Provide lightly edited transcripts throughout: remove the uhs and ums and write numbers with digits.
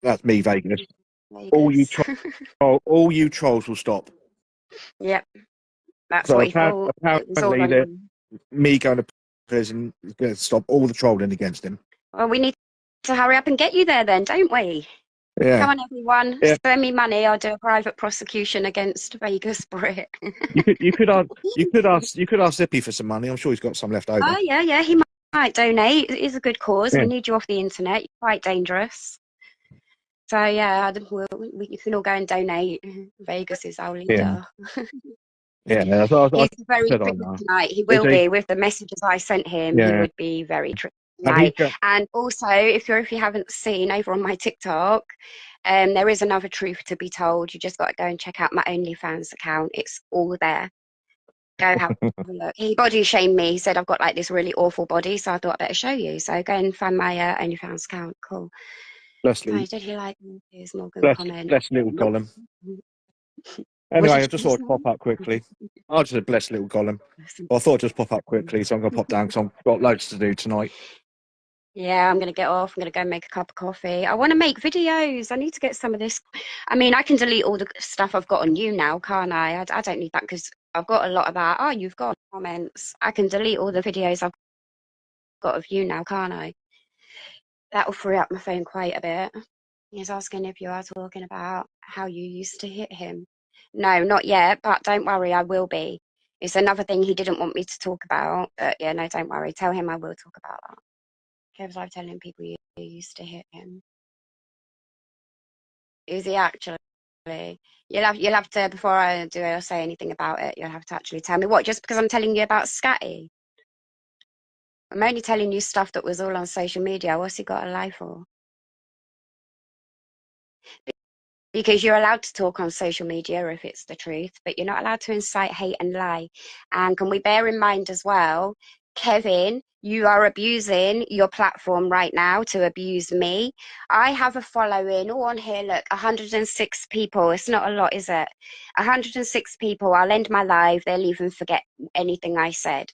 That's me, Vegas. All you Vegas. all you trolls will stop. Yep, that's So what he thought. It was all apparently on that him. me going to prison is going to stop all the trolling against him. Well, we need to hurry up and get you there then, don't we? Yeah, Come on, everyone, yeah. send me money. I'll do a private prosecution against Vegas Brit. You could ask Zippy for some money. I'm sure he's got some left over. Oh, yeah, yeah, he might donate. It is a good cause. Yeah, We need you off the internet. You're quite dangerous. So, yeah, you can all go and donate. Vegas is our yeah, leader. yeah. I He's very said I tricky know. tonight. He Is will he? be with the messages I sent him. He Yeah. would be very tricky Have you tonight. got? And also, if you haven't seen over on my TikTok, there is another truth to be told. You just got to go and check out my OnlyFans account. It's all there. Go have a look. He body shamed me. He said I've got like this really awful body, so I thought I'd better show you. So go and find my OnlyFans account. Cool. Bless, So did he like his Morgan bless, comment? bless little Nope. Gollum. What Anyway, did I just you thought I'd say? pop up quickly. I just said bless little Gollum. Well, I thought I'd just pop up quickly, so I'm going to pop down because I've got loads to do tonight. Yeah, I'm gonna get off. I'm gonna go make a cup of coffee. I want to make videos. I need to get some of this. I mean, I can delete all the stuff I've got on you now, can't I? I don't need that because I've got a lot of that. Oh, you've got comments. I can delete all the videos I've got of you now, can't I? That'll free up my phone quite a bit. He's asking if you are talking about how you used to hit him. No, not yet, but don't worry, I will be. It's another thing he didn't want me to talk about, but yeah, no, don't worry. Tell him I will talk about that. Kev's like telling people you used to hit him. Is he actually? You'll have to before I do or say anything about it. You'll have to actually tell me what. Just because I'm telling you about Scatty, I'm only telling you stuff that was all on social media. What's he got a lie for? Because you're allowed to talk on social media if it's the truth, but you're not allowed to incite hate and lie. And can we bear in mind as well, Kevin, you are abusing your platform right now to abuse me. I have a following, all on here, look, 106 people. It's not a lot, is it? 106 people. I'll end my live. They'll even forget anything I said.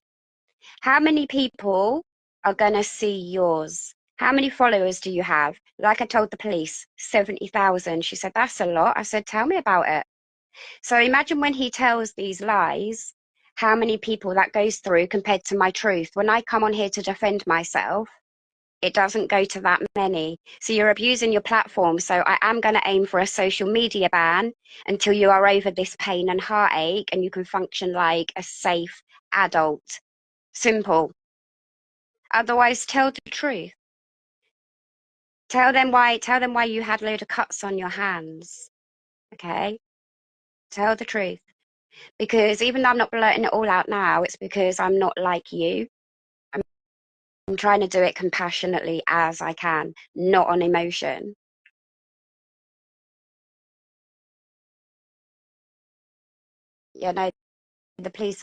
How many people are going to see yours? How many followers do you have? Like I told the police, 70,000. She said, that's a lot. I said, tell me about it. So imagine when he tells these lies, how many people that goes through compared to my truth. When I come on here to defend myself, it doesn't go to that many. So you're abusing your platform. So I am going to aim for a social media ban until you are over this pain and heartache and you can function like a safe adult. Simple. Otherwise, tell the truth. Tell them why you had a load of cuts on your hands. Okay? Tell the truth. Because even though I'm not blurting it all out now, it's because I'm not like you. I'm trying to do it compassionately as I can, not on emotion. You know, the police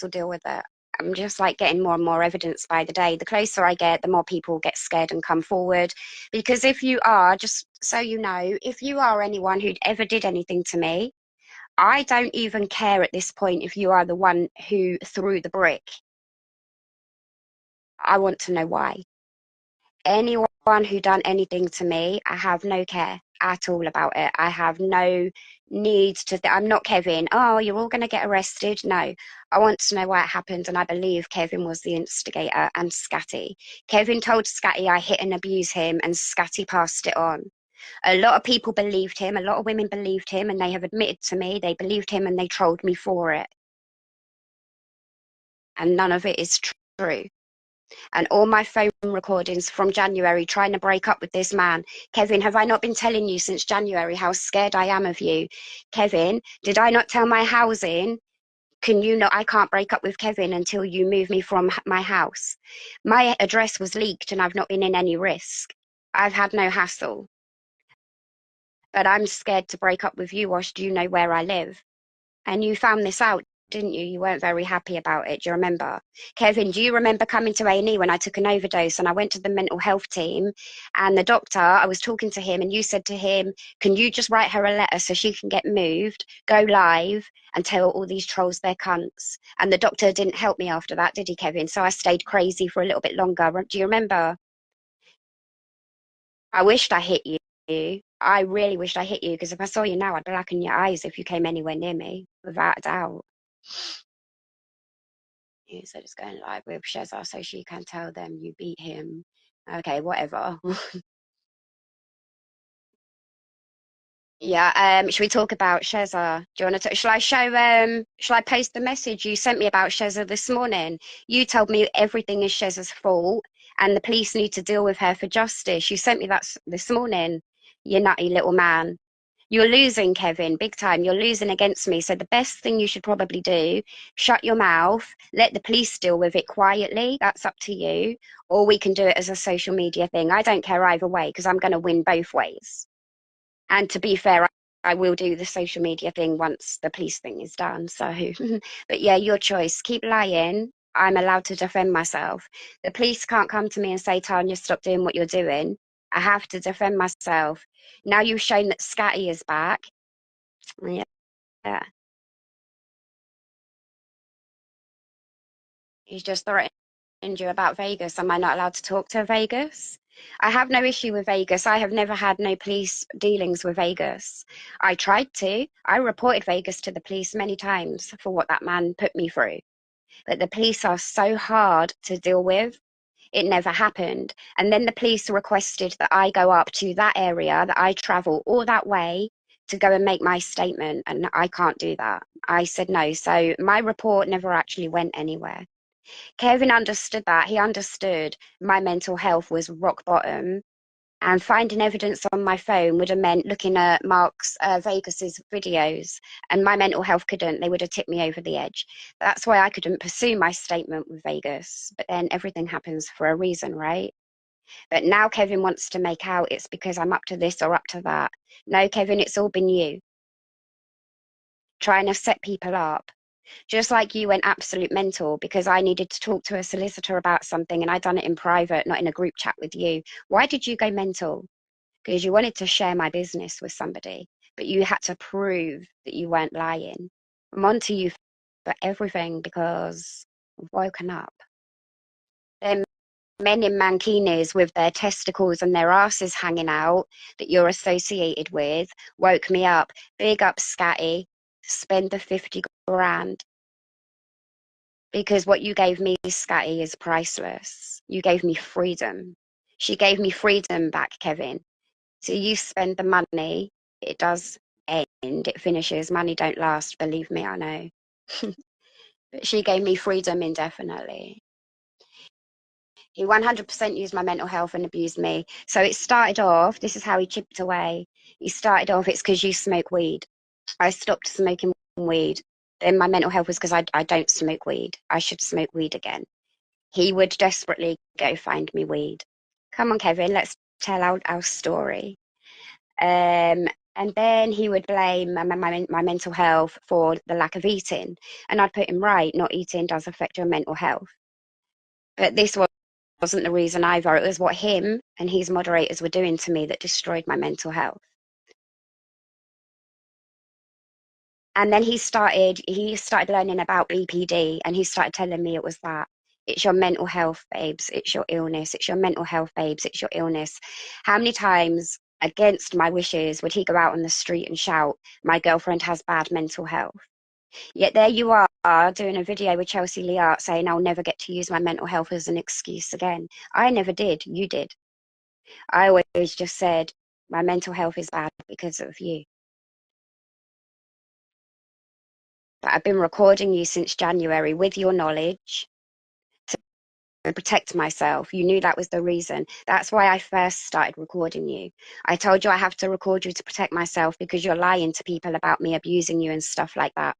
will deal with it. I'm just like getting more and more evidence by the day. The closer I get, the more people get scared and come forward. Because if you are, just so you know, if you are anyone who ever did anything to me, I don't even care at this point if you are the one who threw the brick. I want to know why. Anyone who done anything to me, I have no care at all about it. I have no need to. I'm not Kevin. Oh, you're all going to get arrested. No, I want to know why it happened, and I believe Kevin was the instigator and Scatty. Kevin told Scatty I hit and abused him, and Scatty passed it on. A lot of people believed him. A lot of women believed him, and they have admitted to me they believed him, and they trolled me for it. And none of it is true. And all my phone recordings from January trying to break up with this man. Kevin, have I not been telling you since January how scared I am of you? Kevin, did I not tell my housing? Can you not? I can't break up with Kevin until you move me from my house. My address was leaked and I've not been in any risk. I've had no hassle. But I'm scared to break up with you whilst you know where I live. And you found this out, didn't you? You weren't very happy about it. Do you remember? Kevin, do you remember coming to A&E when I took an overdose and I went to the mental health team and the doctor, I was talking to him and you said to him, can you just write her a letter so she can get moved, go live and tell all these trolls they're cunts? And the doctor didn't help me after that, did he, Kevin? So I stayed crazy for a little bit longer. Do you remember? I wished I hit you. I really wished I hit you, because if I saw you now, I'd blacken your eyes if you came anywhere near me, without a doubt. You said it's going live with Sheza so she can tell them you beat him. Okay, whatever. Yeah, should we talk about Sheza? Do you want to shall I post the message you sent me about Sheza this morning? You told me everything is Sheza's fault and the police need to deal with her for justice. You sent me that this morning, you nutty little man. You're losing, Kevin, big time. You're losing against me. So the best thing you should probably do, shut your mouth, let the police deal with it quietly. That's up to you. Or we can do it as a social media thing. I don't care either way, because I'm going to win both ways. And to be fair, I will do the social media thing once the police thing is done. So, but yeah, your choice. Keep lying. I'm allowed to defend myself. The police can't come to me and say, Tanya, stop doing what you're doing. I have to defend myself. Now you've shown that Scatty is back. Yeah, he's just threatened you about Vegas. Am I not allowed to talk to Vegas? I have no issue with Vegas. I have never had no police dealings with Vegas. I tried to. I reported Vegas to the police many times for what that man put me through. But the police are so hard to deal with. It never happened. And then the police requested that I go up to that area, that I travel all that way to go and make my statement. And I can't do that. I said no. So my report never actually went anywhere. Kevin understood that. He understood my mental health was rock bottom. And finding evidence on my phone would have meant looking at Mark's Vegas's videos, and my mental health couldn't. They would have tipped me over the edge. That's why I couldn't pursue my statement with Vegas. But then everything happens for a reason, right? But now Kevin wants to make out it's because I'm up to this or up to that. No, Kevin, it's all been you trying to set people up. Just like you went absolute mental because I needed to talk to a solicitor about something and I done it in private, not in a group chat with you. Why did you go mental? Because you wanted to share my business with somebody, but you had to prove that you weren't lying. I'm on to you for everything because I've woken up. Them men in mankinis with their testicles and their asses hanging out that you're associated with woke me up. Big up, Scatty. Spend the 50 grand. Because what you gave me, Scatty, is priceless. You gave me freedom. She gave me freedom back, Kevin. So you spend the money, it does end, it finishes. Money don't last, believe me, I know. But she gave me freedom indefinitely. He 100% used my mental health and abused me. So it started off, this is how he chipped away. He started off, it's because you smoke weed. I stopped smoking weed. Then my mental health was because I don't smoke weed. I should smoke weed again. He would desperately go find me weed. Come on, Kevin, let's tell our story. And then he would blame my mental health for the lack of eating. And I'd put him right, not eating does affect your mental health. But this wasn't the reason either. It was what him and his moderators were doing to me that destroyed my mental health. And then he started learning about BPD and he started telling me it was that. It's your mental health, babes. It's your illness. It's your mental health, babes. It's your illness. How many times, against my wishes, would he go out on the street and shout, my girlfriend has bad mental health? Yet there you are doing a video with Chelsea Leart saying I'll never get to use my mental health as an excuse again. I never did. You did. I always just said my mental health is bad because of you. But I've been recording you since January with your knowledge to protect myself. You knew that was the reason. That's why I first started recording you. I told you I have to record you to protect myself because you're lying to people about me abusing you and stuff like that.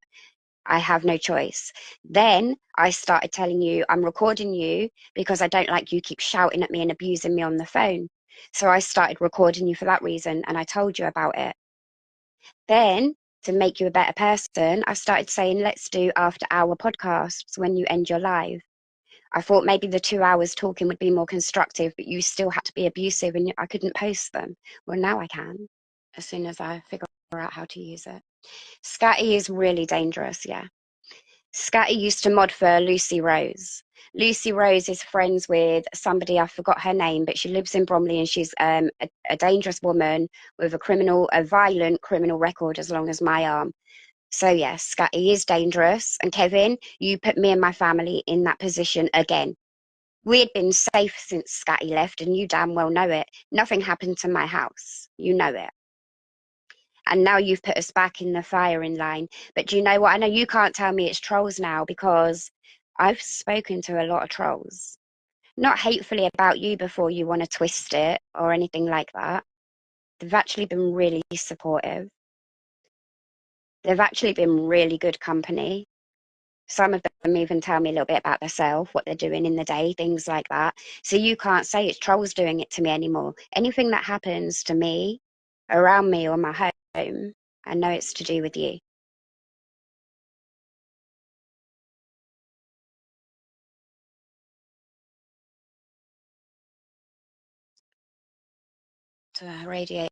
I have no choice. Then I started telling you I'm recording you because I don't like you keep shouting at me and abusing me on the phone. So I started recording you for that reason and I told you about it. Then to make you a better person, I started saying, let's do after hour podcasts when you end your live. I thought maybe the 2 hours talking would be more constructive, but you still had to be abusive and I couldn't post them. Well, now I can, as soon as I figure out how to use it. Scatty is really dangerous, yeah. Scatty used to mod for Lucy Rose. Lucy Rose is friends with somebody, I forgot her name, but she lives in Bromley, and she's a dangerous woman with a violent criminal record as long as my arm. So yes, Scatty is dangerous. And Kevin, you put me and my family in that position again. We had been safe since Scatty left, and you damn well know it. Nothing happened to my house. You know it. And now you've put us back in the firing line. But do you know what? I know you can't tell me it's trolls now, because I've spoken to a lot of trolls. Not hatefully about you before you want to twist it or anything like that. They've actually been really supportive. They've actually been really good company. Some of them even tell me a little bit about themselves, what they're doing in the day, things like that. So you can't say it's trolls doing it to me anymore. Anything that happens to me, around me, or my home, I know it's to do with you. To a radiator,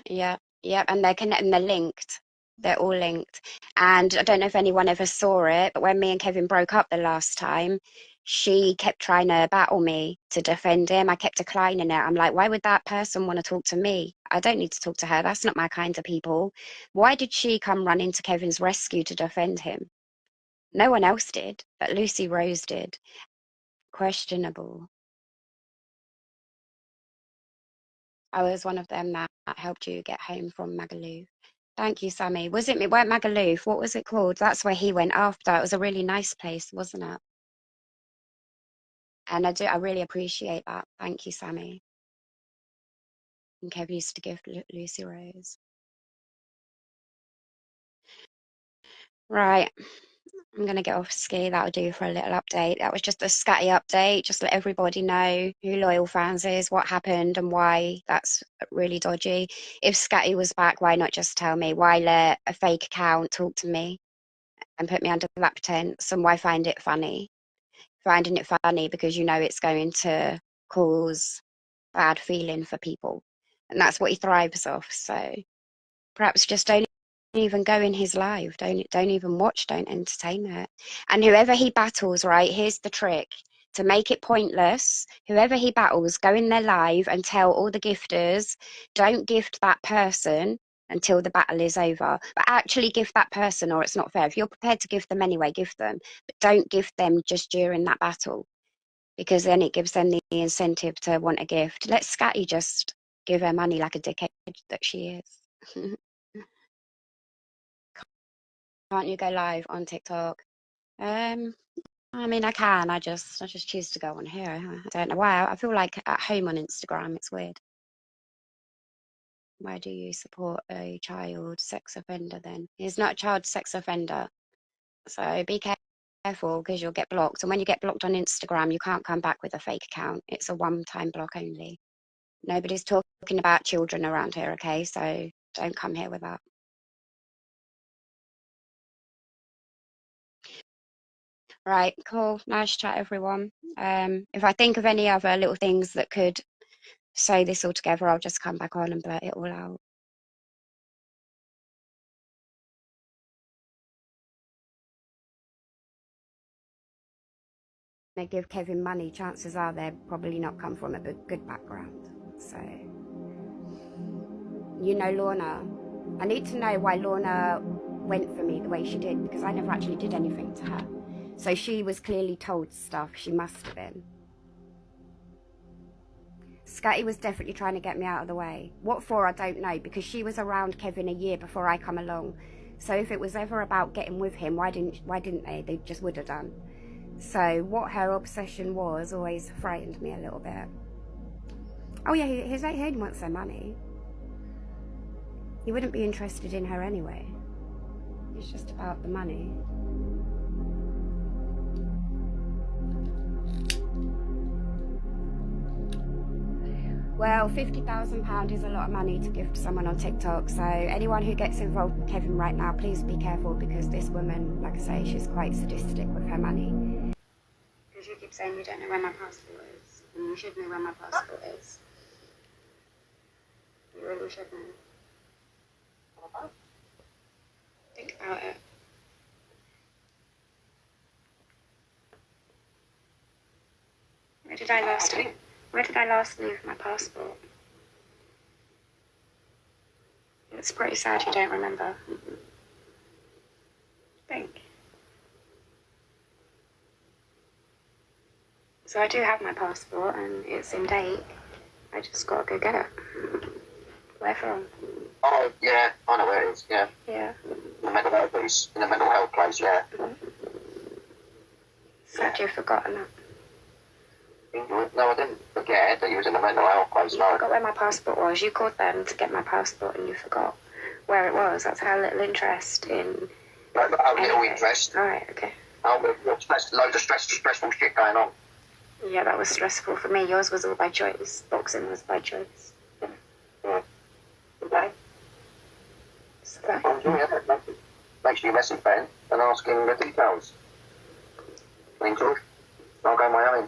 yeah, and they're connected, and they're linked. They're all linked. And I don't know if anyone ever saw it, but when me and Kevin broke up the last time, she kept trying to battle me to defend him. I kept declining it. I'm like, why would that person want to talk to me? I don't need to talk to her. That's not my kind of people. Why did she come running to Kevin's rescue to defend him? No one else did, but Lucy Rose did. Questionable. I was one of them that helped you get home from Magaluf. Thank you, Sammy. Was it me? Weren't Magaluf? What was it called? That's where he went after. It was a really nice place, wasn't it? And I really appreciate that. Thank you, Sammy. And Kev used to give Lucy Rose. Right. I'm going to get off ski. That'll do for a little update. That was just a scatty update. Just let everybody know who Loyal Fans is, what happened, and why that's really dodgy. If Scatty was back, why not just tell me? Why let a fake account talk to me and put me under that pretense? And why find it funny? Finding it funny because you know it's going to cause bad feeling for people. And that's what he thrives off. So perhaps just don't even go in his live. Don't even watch. Don't entertain it. And whoever he battles, right? Here's the trick: to make it pointless. Whoever he battles, go in their live and tell all the gifters, don't gift that person until the battle is over. But actually gift that person, or it's not fair. If you're prepared to gift them anyway, gift them. But don't gift them just during that battle, because then it gives them the incentive to want a gift. Let Scatty just give her money like a dickhead that she is. Can't you go live on TikTok? Um, I mean, I can. I just choose to go on here. I don't know why. I feel like at home on Instagram. It's weird. Why do you support a child sex offender then? He's not a child sex offender. So be careful, because you'll get blocked. And when you get blocked on Instagram, you can't come back with a fake account. It's a one-time block only. Nobody's talking about children around here, okay? So don't come here with that. Right, cool. Nice chat, everyone. If I think of any other little things that could sew this all together, I'll just come back on and blurt it all out. They give Kevin money, chances are they're probably not come from a good background. So, you know, Lorna. I need to know why Lorna went for me the way she did, because I never actually did anything to her. So she was clearly told stuff. She must have been. Scatty was definitely trying to get me out of the way. What for, I don't know, because she was around Kevin a year before I come along. So if it was ever about getting with him, why didn't they? They just would have done. So what her obsession was always frightened me a little bit. Oh yeah, he only wants her money. He wouldn't be interested in her anyway. It's just about the money. Well, £50,000 is a lot of money to give to someone on TikTok. So anyone who gets involved with Kevin right now, please be careful, because this woman, like I say, she's quite sadistic with her money. Because you keep saying you don't know where my passport is, and you should know where my passport is. You really should know. Think about it. Where did I last leave my passport? It's pretty sad you don't remember. Think. So I do have my passport and it's in date. I just gotta go get it. Where from? Oh, yeah, I know where it is, yeah. Yeah. In the mental health place, yeah. Sad you've forgotten that. No, I didn't forget that you was in the mental health place, You no. forgot where my passport was. You called them to get my passport and you forgot where it was. That's how little interest in... How little interest. Alright, okay. Loads of stressful shit going on. Yeah, that was stressful for me. Yours was all by choice. Boxing was by choice. Yeah. Okay. So that... Make sure you message Ben and ask him the details. George, I'll go Miami.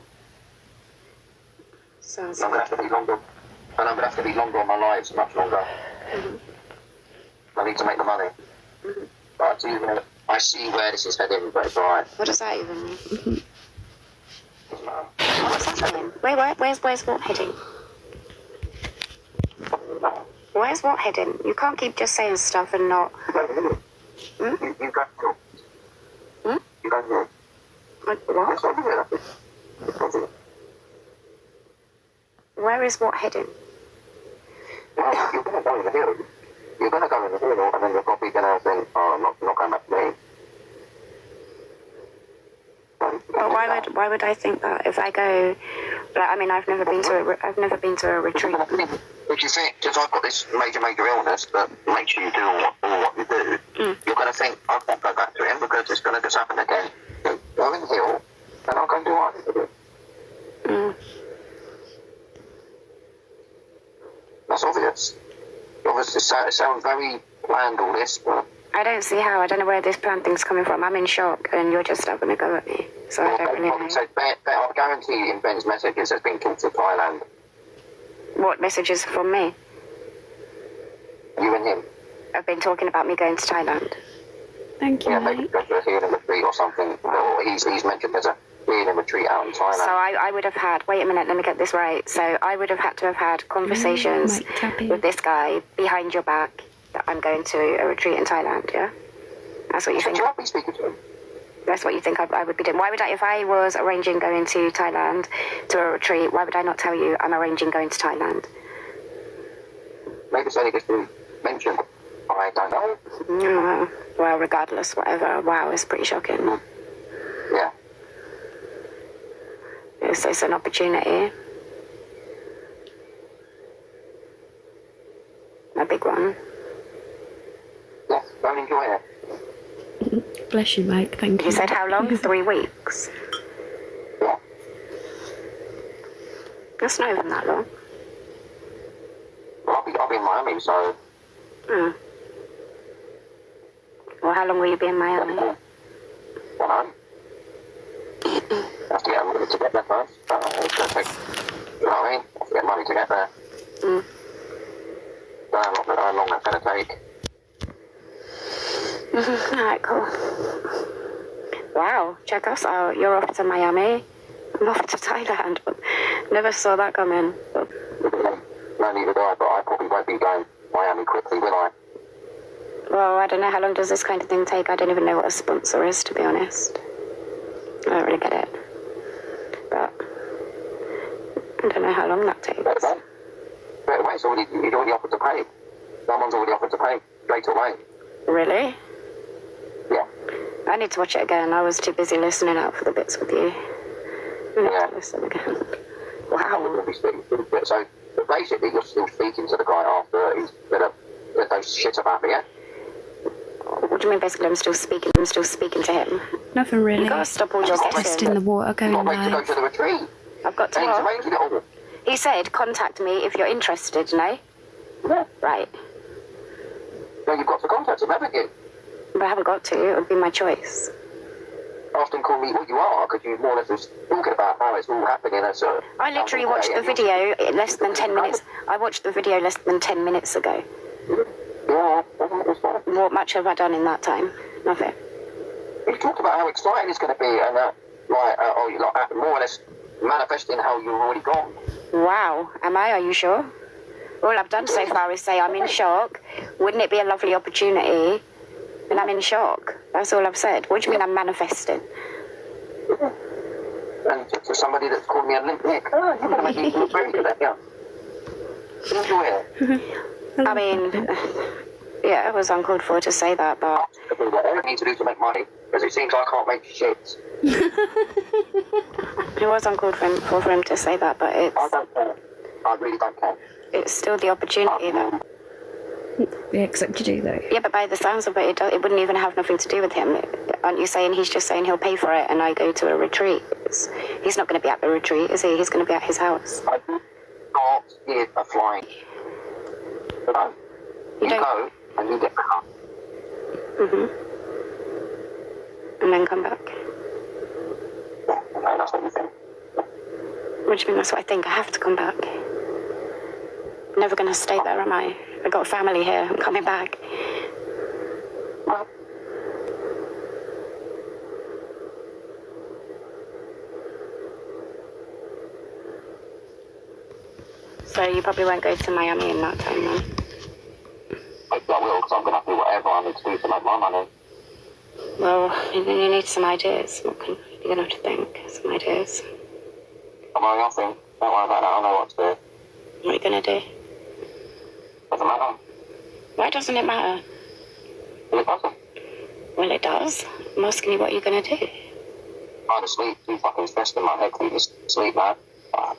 Sounds I'm going to have to be longer. And I'm going to have to be longer on my lives, much longer. I need to make the money. But I see where this is heading, but it's alright. What does that even mean? What's that mean? Where's what heading? Where's what heading? You can't keep just saying stuff and not... You go through. You go through. What? Where is what heading? Well, you're going to go in the hill. You're going to go in the hill, and then you're probably going to think, oh, I'm not going back to me. But why would I think that if I go? Like, I mean, I've never been to a retreat. If you think, if I've got this major illness that makes you do all what you do, you're going to think, I can't go back to him because it's going to just happen again. So go in the hill, and I'll go and do what I need to do. That's obvious. Obviously, it sounds very planned, all this, but... I don't see how. I don't know where this plan thing's coming from. I'm in shock, and you're just having a go at me. So I don't really know. So, I guarantee you in Ben's messages has been talked to Thailand. What messages from me? You and him. I've been talking about me going to Thailand. Thank you, Yeah, maybe go to a healing retreat or something. Or he's mentioned there's a healing retreat out in Thailand. So I would have had... Wait a minute, let me get this right. So I would have had to have had conversations with this guy behind your back that I'm going to a retreat in Thailand, yeah? That's what you think? Should I be speaking to him? That's what you think I would be doing. Why would I, if I was arranging going to Thailand to a retreat, why would I not tell you I'm arranging going to Thailand? Maybe it's only just been mentioned. I don't know. Well, regardless, whatever. Wow, it's pretty shocking. Yeah. It's an opportunity. A big one. Yeah, don't enjoy it. Bless you, Mike. Thank you. You said how long? 3 weeks? Yeah. That's not even that long. Well, I'll be in Miami, so... Well, how long will you be in Miami? I don't know. Have to get money to get there first. It's going to take... You know what I mean? Have to get money to get there. Don't know how long that's going to take. Alright, cool. Wow, check us out. You're off to Miami. I'm off to Thailand. Never saw that coming. No, neither do I, but I probably won't be going Miami quickly, will I? Well, I don't know. How long does this kind of thing take? I don't even know what a sponsor is, to be honest. I don't really get it. But I don't know how long that takes. Straight away, he's already offered to pay. Someone's already offered to pay straight away. Really? Yeah. I need to watch it again. I was too busy listening out for the bits with you. I need to listen again. Wow. So basically, you're still speaking to the guy after he's said those shit about me, yeah? What do you mean, basically, I'm still speaking to him? Nothing really. You gotta stop all your Just guessing. in the water going You've got to go live. to the retreat. I've got to And he's what? arranging it all. He said, contact me if you're interested, no? Yeah. Right. No, you've got to contact him, haven't you? But I haven't got to. It would be my choice. Often call me what you are, because you more or less was talking about how it's all happening as a... I literally watched the video less than 10 minutes. I watched the video less than 10 minutes ago. Yeah, that's fine. What much have I done in that time? Nothing. You talked about how exciting it's going to be, and more or less manifesting how you've already gone. Wow, am I? Are you sure? All I've done so far is say I'm in shock. Wouldn't it be a lovely opportunity? And I'm in shock. That's all I've said. What do you mean I'm manifesting? And to somebody that's called me a limp dick. You're going to make me look very good at you. I mean, yeah, it was uncalled for to say that, but... Whatever I need to do to make money, because it seems I can't make shit. It was uncalled for him to say that, but it's... I don't care. I really don't care. It's still the opportunity, though. We accepted you though. Yeah, but by the sounds of it, it wouldn't even have nothing to do with him. Aren't you saying he's just saying he'll pay for it and I go to a retreat? He's not going to be at the retreat, is he? He's going to be at his house. I do not give a flying. But you go and you get better. And then come back. Yeah, okay, that's what you think. What do you mean that's what I think? I have to come back. I'm never going to stay there, am I? I've got a family here. I'm coming back. Well, So you probably won't go to Miami in that time, then? I will, because I'm going to do whatever I need to do to make my money. Well, you need some ideas. You're going to have to think. Some ideas. I'm only nothing. Don't worry about that. I know what to do. What are you going to do? Doesn't matter. Why doesn't it matter? Well, it doesn't. Well, it does. I'm asking you what you're going to do. I'm asleep. Too fucking stressed in my head. You just sleep, man.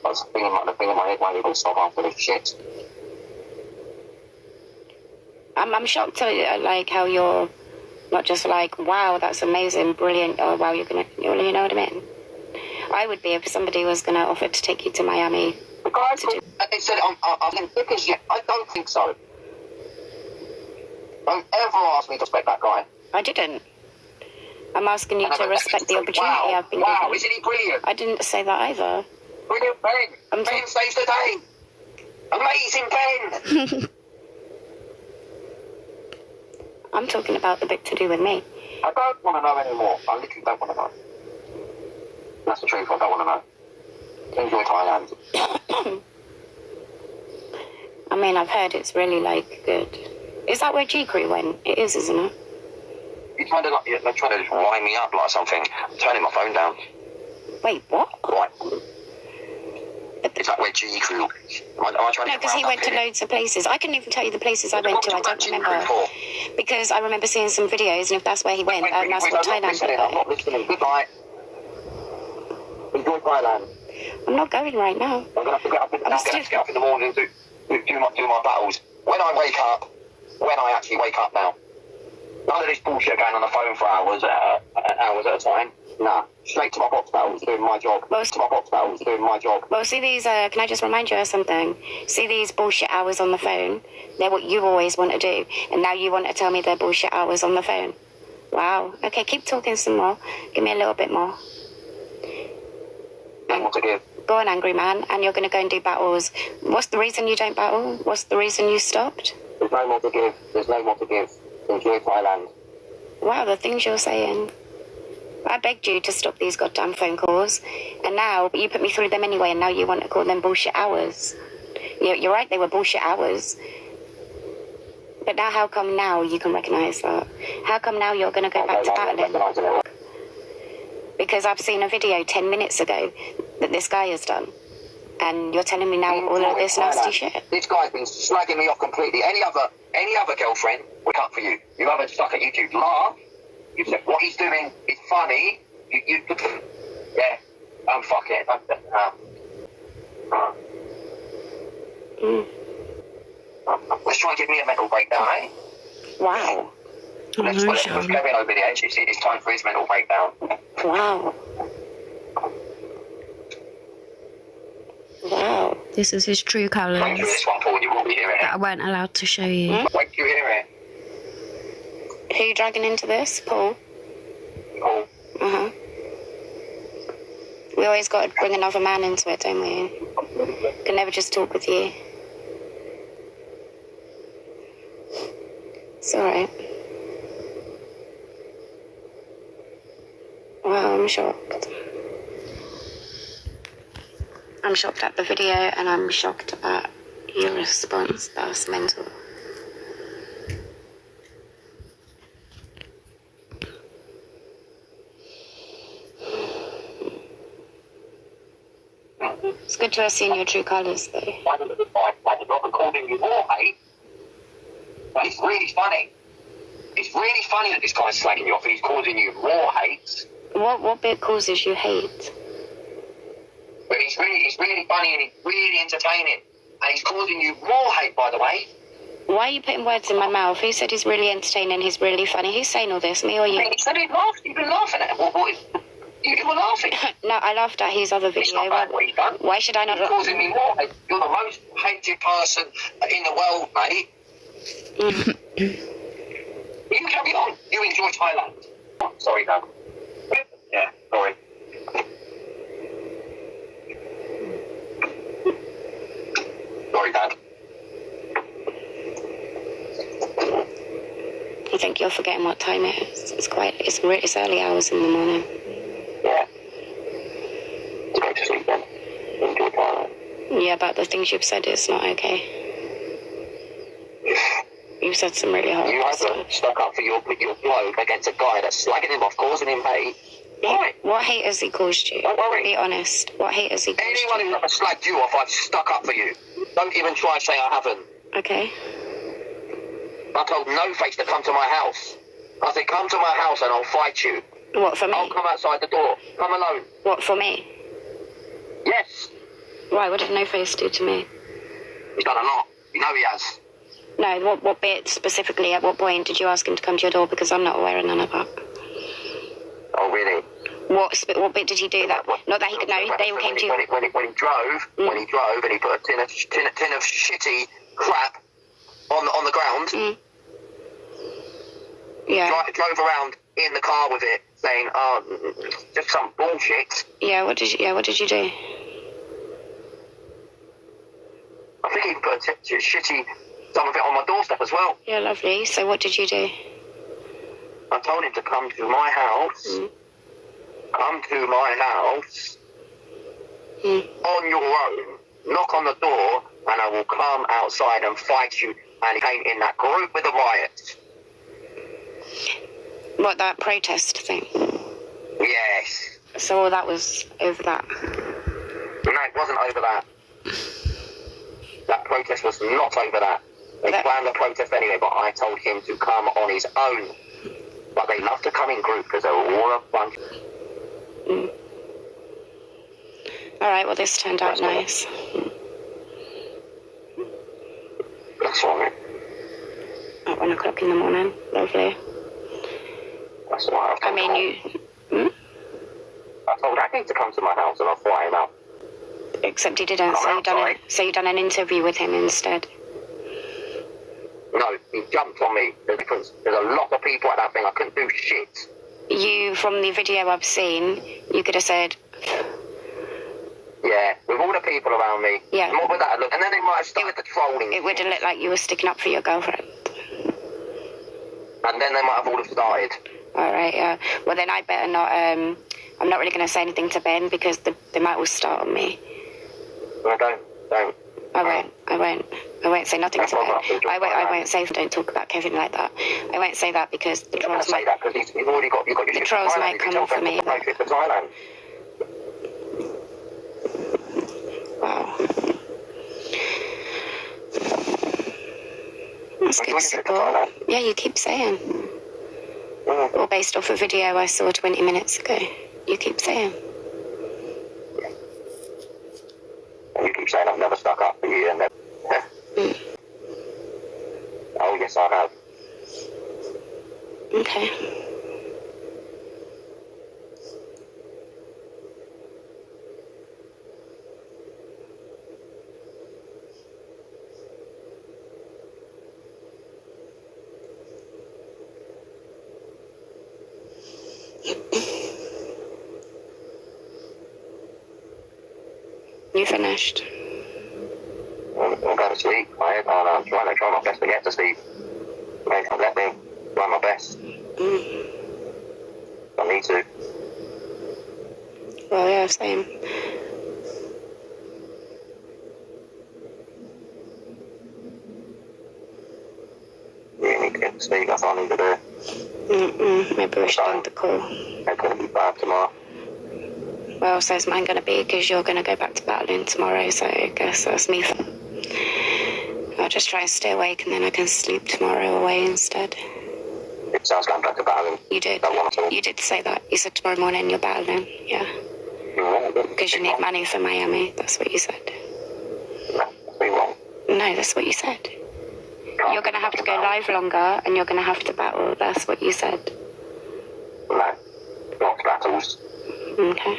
That's the thing in my head won't even stop after this shit. I'm shocked to like how you're not just like, wow, that's amazing, brilliant, oh wow, you know what I mean? I would be if somebody was going to offer to take you to Miami. The guy they said I'm in thick as shit. I don't think so. Don't ever ask me to respect that guy. I didn't. I'm asking you to respect the opportunity I've been Wow, given. isn't he brilliant? I didn't say that either. Brilliant Ben. Ben saves the day. Amazing Ben. I'm talking about the bit to do with me. I don't want to know anymore. I literally don't want to know. That's the truth. I don't want to know. Enjoy Thailand. I mean, I've heard it's really, like, good. Is that where G-Crew went? It is, isn't it? You're trying to, like, they're trying to just wind me up like something. I'm turning my phone down. Wait, what? Right. Is that where G-Crew... Am I trying to No, because he went to loads of places. I couldn't even tell you the places I went to. I don't remember. Because I remember seeing some videos, and if that's where he went, that's what Thailand looked like. I'm not listening. Goodbye. Enjoy Thailand. I'm not going right now. I'm going to have to get up, get up in the morning and do my battles. When I actually wake up now. None of this bullshit going on the phone for hours at a time. Nah, straight to my box battles, doing my job. Well, see these, can I just remind you of something? See these bullshit hours on the phone? They're what you always want to do. And now you want to tell me they're bullshit hours on the phone. Wow. Okay, keep talking some more. Give me a little bit more. What to give? Go on, angry man. And you're going to go and do battles. What's the reason you don't battle? What's the reason you stopped? There's no more to give. Enjoy Thailand. Wow, the things you're saying. I begged you to stop these goddamn phone calls, and now you put me through them anyway, and now you want to call them bullshit hours. You're right, they were bullshit hours. But now how come now you can recognise that? How come now you're going to go back to battling? Because I've seen a video 10 minutes ago that this guy has done, and you're telling me now all of this nasty shit. This guy's been slagging me off completely. Any other girlfriend would cut for you. You have a stuck at YouTube, laugh. You said what he's doing is funny. Yeah. Fuck it. Let's try and give me a mental breakdown, eh? Wow. Let's put Kevin over the edge. It's time for his mental breakdown. Wow. Wow. This is his true colours Wait till this one, Paul, you will be hearing that I it. weren't allowed to show you. Wait till you hear it. Who are you dragging into this? Paul? Paul. Uh-huh. We always got to bring another man into it, don't we? Can never just talk with you. It's alright. Wow, I'm shocked. I'm shocked at the video and I'm shocked at your response. That's mental. It's good to have seen your true colours, though. I'm not calling you more hate, but it's really funny. It's really funny that this guy's slagging you off and he's causing you more hate. What bit causes you hate? But it's really funny and it's really entertaining. And he's causing you more hate, by the way. Why are you putting words in my mouth? Who said he's really entertaining, he's really funny? Who's saying all this, me or you? You've been laughing at it. You were laughing. No, I laughed at his other video. It's not bad what you've done. Why should I not You're causing me more hate. You're the most hated person in the world, mate. You carry on. You enjoy Thailand. Oh, sorry, Dad. Yeah, sorry. Sorry, Dad. I think you're forgetting what time it is. It's early hours in the morning. Yeah. Go to sleep then. Enjoy Thailand. Yeah, but the things you've said is not okay. You've said some really horrible You stuff. haven't stuck up for your bloke against a guy that's slagging him off, causing him hate. Why? What hate has he caused you? Don't worry. Be honest. What hate has he caused Anyone you? who's ever slagged you off, I've stuck up for you. Don't even try and say I haven't. Okay. I told No Face to come to my house. I said, come to my house and I'll fight you. What, for me? I'll come outside the door. Come alone. What, for me? Yes. Why? What did No Face do to me? He's done a lot. You know he has. No, what bit specifically, at what point did you ask him to come to your door? Because I'm not aware of none of that. Oh, really? What bit did he do that? Not that he could know, they all came to you. When he drove and he put a tin of shitty crap on the ground. Yeah. Drove around in the car with it, saying, "Oh, just some bullshit." Yeah. What did you do? I think he put shitty some of it on my doorstep as well. Yeah, lovely. So what did you do? I told him to come to my house. Come to my house on your own. Knock on the door, and I will come outside and fight you. And he came in that group with the riot. What, that protest thing? Yes. So all that was over that? No, it wasn't over that. That protest was not over that. They planned the protest anyway, but I told him to come on his own. But they love to come in group because they're all a bunch. All right, well, this turned out nice. That's all right. At 1 o'clock in the morning. Lovely. That's all right. I mean, you... I told Aggie to come to my house and I'll fly him out. Except he didn't, so you done an interview with him instead. No, he jumped on me. There's a lot of people at that thing. I couldn't do shit. You, from the video I've seen, you could have said... Yeah, with all the people around me. Yeah. What would that look? And then they might have started the trolling. It would have looked like you were sticking up for your girlfriend. And then they might have all have started. All right, yeah. Well, then I better not... I'm not really going to say anything to Ben because they might all start on me. No, don't. I won't say nothing to Ben. I won't say don't talk about Kevin like that. I won't say that because the trolls might... say that because you've already got your the trolls might come off for me. Wow. That's good support. Yeah, you keep saying. All based off a video I saw 20 minutes ago. You keep saying. You keep saying I've never stuck up for you and then... Oh, yes, I have. Okay. You finished? I'm going to sleep. I'm trying to try my best to get to sleep. Let me try my best. I need to. Well, yeah, same. to get to sleep. That's all I need to do. Maybe we should end the call. It's going to be bad tomorrow. Well, so's mine going to be, because you're going to go back to battling tomorrow, so I guess that's me. I'll just try and stay awake, and then I can sleep tomorrow away instead. It sounds going back to battling. You did. Don't want to. You did say that. You said tomorrow morning you're battling. Yeah. Because you need money for Miami. That's what you said. No, that's me wrong. No, that's what you said. You're going to have to go live longer, and you're going to have to battle. That's what you said. No, not battles. Okay.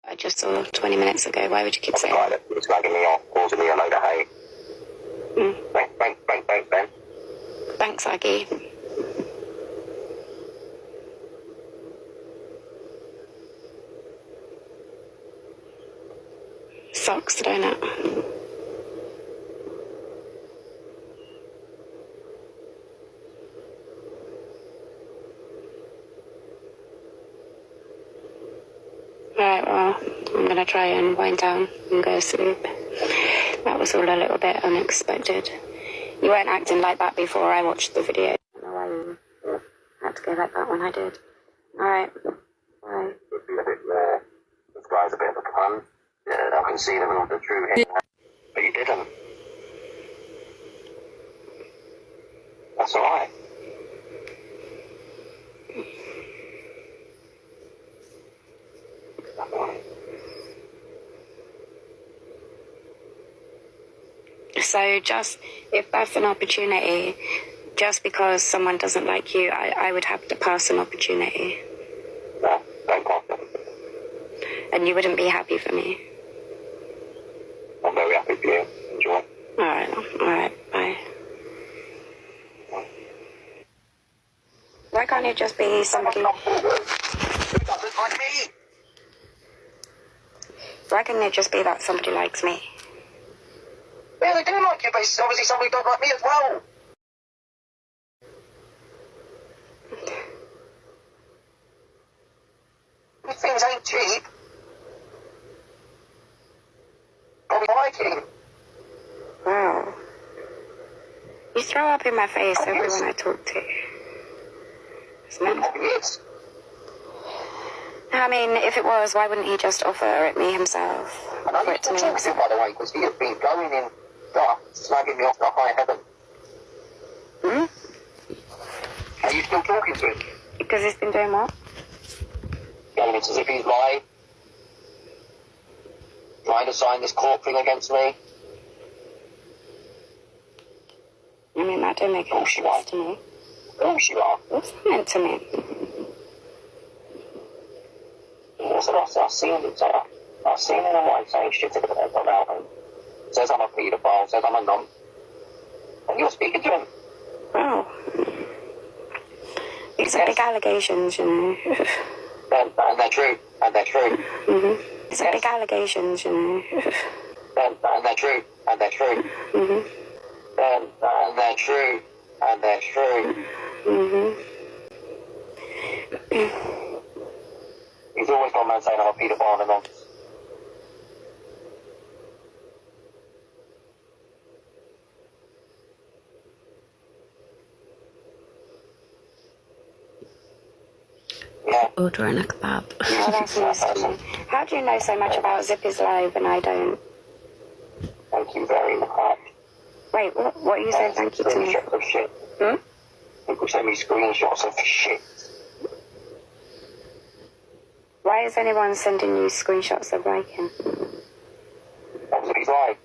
I just saw 20 minutes ago. Why would you keep saying that? It's slagging me off, causing me a load of hate. Thanks. Thanks, Aggie. Sucks, don't it? Alright, well, I'm gonna try and wind down and go to sleep. That was all a little bit unexpected. You weren't acting like that before I watched the video. I don't know why you had to go like that when I did. Alright, bye. It'd be a bit more. This guy's a bit of a cunt. Yeah, I can see the true him. But you didn't. That's alright. So just, if that's an opportunity, just because someone doesn't like you, I would have to pass an opportunity. No, don't pass them. And you wouldn't be happy for me. I'm very happy for you. Enjoy. Alright, bye. Why can't it just be somebody... Who doesn't like me? Why couldn't it just be that somebody likes me? Yeah, they do like you, but it's obviously somebody don't like me as well. These things ain't cheap. I'll be liking. Wow. You throw up in my face everyone I talk to. It's mental. Yes. I mean, if it was, why wouldn't he just offer it me himself? And I used to talk to him, by the way, because he has been going in dark, slagging me off the high heaven. Are you still talking to him? Because he's been doing what? Going it's as if he's lied. Trying to sign this court thing against me. I mean, that don't make any sense to me. Of course you are. What's that meant to me? I've seen him say, I've seen him online saying shit about him. Says I'm a paedophile, says I'm a num. And you're speaking to him. Wow. These are big allegations, you know. And they're true. These are big allegations, you know. And they're true. And they're true. He's always gone around saying I'm a paedophile and a nonce. Yeah. Ordering a kebab. Oh, that's nice to me. How do you know so much about Zippy's live and I don't? Thank you very much. Wait, what are you saying thank you to me? Screenshots of shit. People send me screenshots of shit. Why is anyone sending you screenshots of Viking? That's what he's like.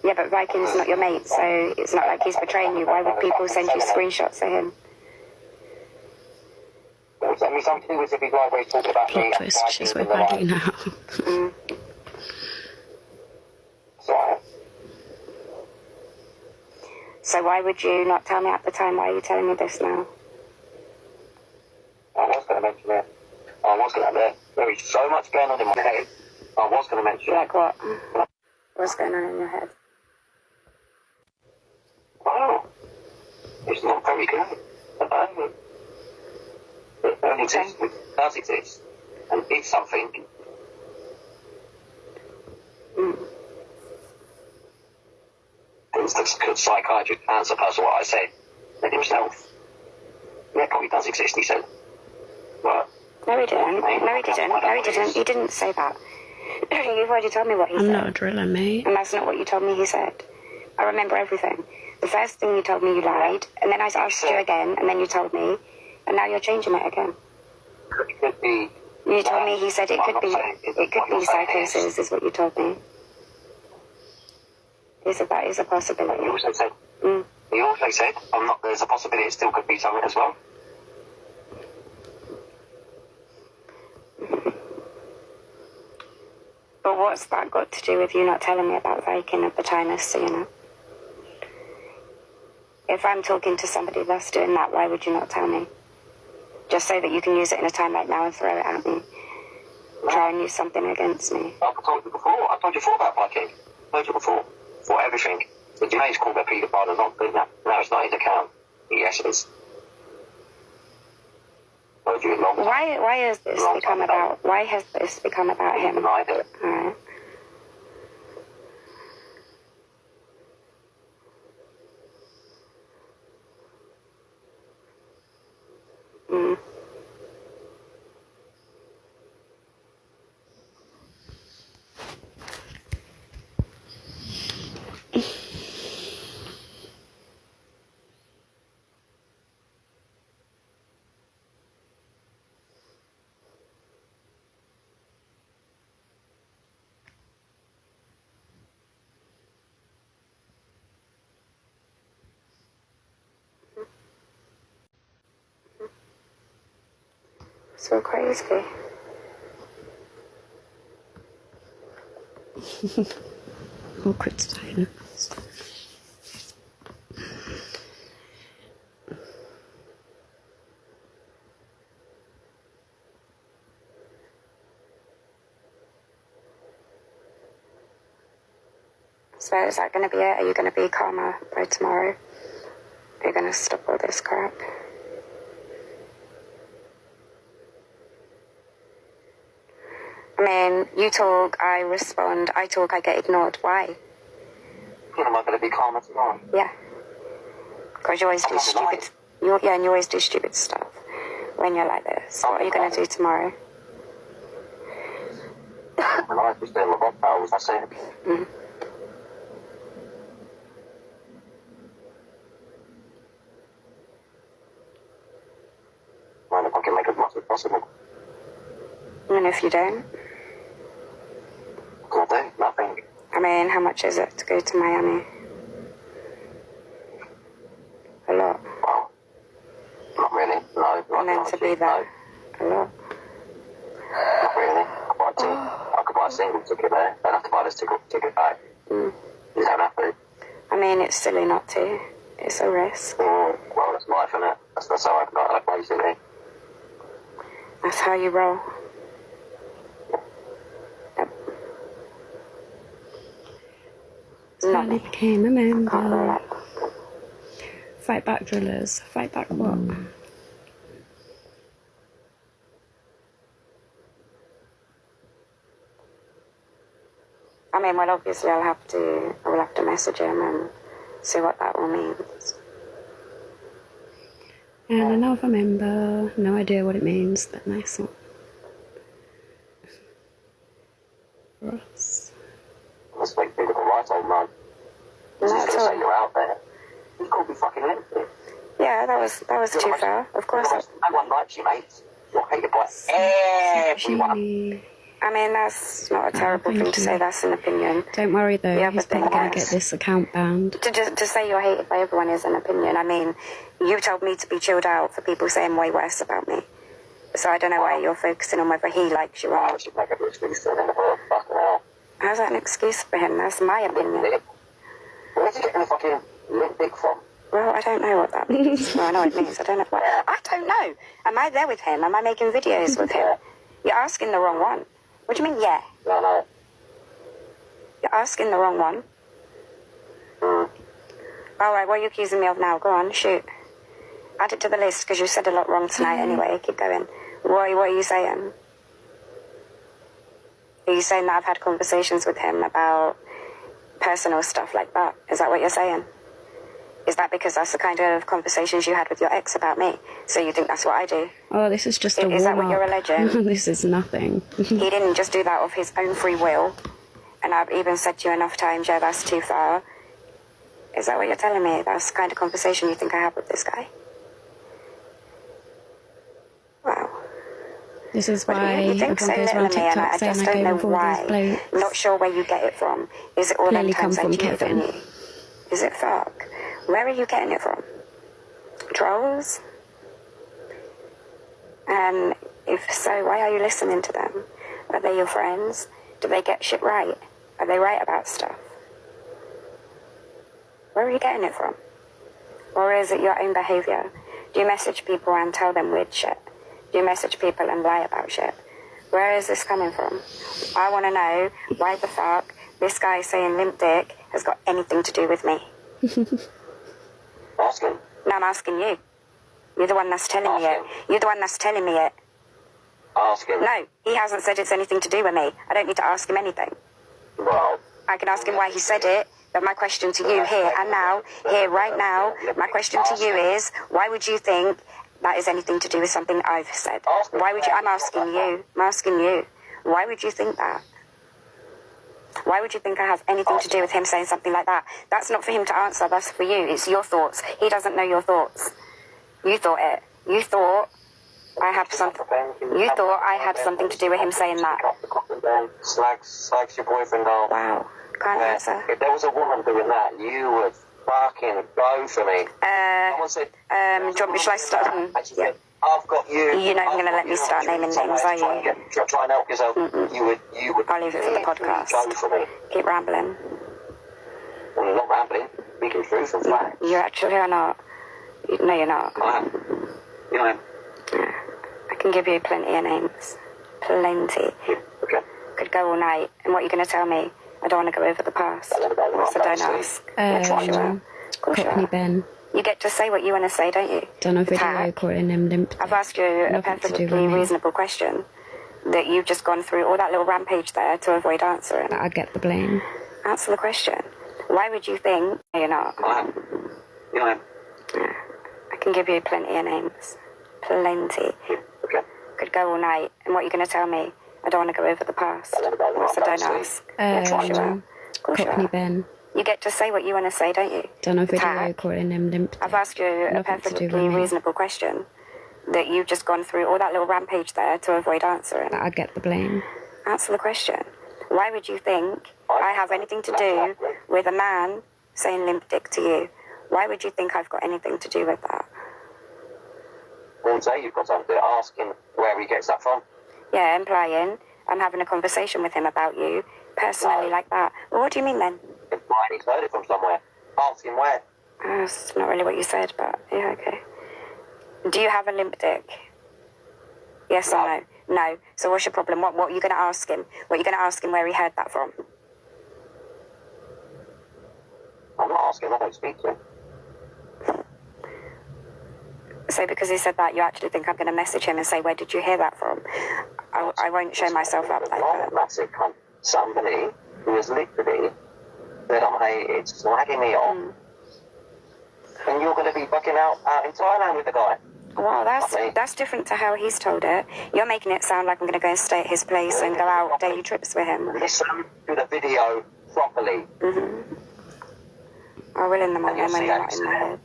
Yeah, but Viking's not your mate, so it's not like he's betraying you. Why would people send you screenshots of him? Send me something to do with if he's like where he's talking about me. Plot twist, she's with Maggie now. Sorry. So why would you not tell me at the time? Why are you telling me this now? I was going to mention it. There is so much going on in my head. I was going to mention it. Like what? What's going on in your head? Wow. It's not very good. exists, which does exist, and is something. The psychiatrist answer person what I said, let himself. Yeah, probably does exist, he said. But No, he didn't. No, he didn't. No, he didn't. He didn't say that. You've already told me what he said. I'm not a driller, mate. And that's not what you told me he said. I remember everything. The first thing you told me you lied, and then I asked you again, and then you told me, and now you're changing it again. it could be. You told me he said it could be psychosis, is what you told me. That is a possibility. He also said, there's a possibility it still could be something as well. But what's that got to do with you not telling me about Viking at the time as so you know? If I'm talking to somebody that's doing that, why would you not tell me? Just so that you can use it in a time like now and throw it at me. Try and use something against me. I told you before. I told you before about Viking. I told you before. For everything. But you know he's called a paedophile or not, but no, it's not his account. Yes, it is. Told you long time. Why has this become about? Why has this become about him? Denied it. Alright. So crazy. Awkward silence. So is that going to be it? Are you going to be calmer by tomorrow? Are you going to stop all this crap? I mean, you talk, I respond, I talk, I get ignored. Why? Am I going to be calmer tomorrow? Yeah. Because you always do stupid... and you always do stupid stuff when you're like this. What are you going to do tomorrow? And I just doing my rock battles, that's it. Well, if I can make as much as possible. And if you don't? What can I do? Nothing. I mean, how much is it to go to Miami? A lot. Well, not really. No. And then to be there? A lot. Not really. I could buy a single ticket there. Don't have to buy this ticket back. You don't have to. I mean, it's silly not to. It's a risk. Well, that's life, isn't it? That's how I basically. That's how you roll. Finally became a member. Can't Fight back, drillers. Fight back what? I mean, well, obviously I will have to message him and see what that all means. And another member. No idea what it means, but nice one. For us. Let's make people right, old man. No, Just at gonna say all. you're out there. You can't be fucking empty. Yeah, that was too far. Of course. No one likes you, mate. You're hated by everyone. Genie. I mean, that's not a terrible thing to say. That's an opinion. Don't worry though, Yeah, he's but probably going then to get this account banned. To say you're hated by everyone is an opinion. I mean, you told me to be chilled out for people saying way worse about me. So I don't know why you're focusing on whether he likes you or I not. should make a excuse for them. Fucking hell. How's that an excuse for him? That's my opinion. Where's he getting a fucking limp dick from? Well, I don't know what that means. Well, I know what it means. I don't know. I don't know. Am I there with him? Am I making videos with him? You're asking the wrong one. What do you mean, yeah? No. You're asking the wrong one. Alright, what are you accusing me of now? Go on, shoot. Add it to the list, because you said a lot wrong tonight anyway. Keep going. What are you saying? Are you saying that I've had conversations with him about personal stuff like that? Is that what you're saying? Is that because that's the kind of conversations you had with your ex about me? So you think that's what I do? Oh, this is just a warm-up. Is that what you're alleging? This is nothing. He didn't just do that of his own free will. And I've even said to you enough times, yeah, that's too far. Is that what you're telling me? That's the kind of conversation you think I have with this guy? Wow. This is why you think everyone goes around TikTok saying I go with all these blokes. Not sure where you get it from. Is it all Clearly them times come I from cheated on Kevin. you? Is it fuck? Where are you getting it from? Trolls? And if so, why are you listening to them? Are they your friends? Do they get shit right? Are they right about stuff? Where are you getting it from? Or is it your own behaviour? Do you message people and tell them weird shit? Do you message people and lie about shit? Where is this coming from? I want to know why the fuck this guy saying limp dick has got anything to do with me. Ask him. No, I'm asking you. You're the one that's telling me it. You're the one that's telling me it. Ask him. No, he hasn't said it's anything to do with me. I don't need to ask him anything. Well, I can ask him why he said it, but my question to you here and now, here right now, my question to you is, why would you think that is anything to do with something I've said? Why would you? I'm asking you. I'm asking you. Why would you think that? Why would you think I have anything to do with him saying something like that? That's not for him to answer. That's for you. It's your thoughts. He doesn't know your thoughts. You thought it. You thought I had something. You thought I had something to do with him saying that. Slags your boyfriend off. Wow. Can't answer. If there was a woman doing that, you would fucking go for me. Someone said, do you want me, shall I start? Yeah. I've got you. You're not even going to let me start naming names, are you? Try and help yourself. You would. I'll leave it for the podcast. Go for me. Keep rambling. Well, you're not rambling. Speaking truth and facts. You actually are not. No, you're not. I am. You know. I can give you plenty of names. Plenty. Okay. Could go all night. And what are you going to tell me? I don't want to go over the past. So don't ask. Cockney Ben. You get to say what you want to say, don't you? Done a video calling him limp. I've asked you a perfectly reasonable question that you've just gone through all that little rampage there to avoid answering. I get the blame. Answer the question. Why would you think you're not? I am. You know. I can give you plenty of names. Plenty. Okay. Could go all night. And what are you going to tell me? I don't want to go over the past. So don't ask. Cockney Ben. You get to say what you want to say, don't you? Done a video calling him limp. I've asked you a perfectly reasonable question that you've just gone through all that little rampage there to avoid answering. I get the blame. Answer the question. Why would you think I have anything to do with a man saying limp dick to you? Why would you think I've got anything to do with that? Well, say you've got something to ask him where he gets that from. Yeah, implying I'm having a conversation with him about you, personally like that. Well, what do you mean then? Implying he's heard it from somewhere. Ask him where. That's not really what you said, but yeah, okay. Do you have a limp dick? Yes or no? No. So what's your problem? What are you going to ask him? What are you going to ask him where he heard that from? I'm not asking, I don't speak to him. So because he said that, you actually think I'm going to message him and say, where did you hear that from? I won't show myself up like that. Massive cunt. Somebody who has literally said I'm hated, slagging me off. And you're going to be fucking out in Thailand with the guy. Well, that's different to how he's told it. You're making it sound like I'm going to go and stay at his place and go out daily trips with him. Listen to the video properly. I will in the morning when you're not in my head.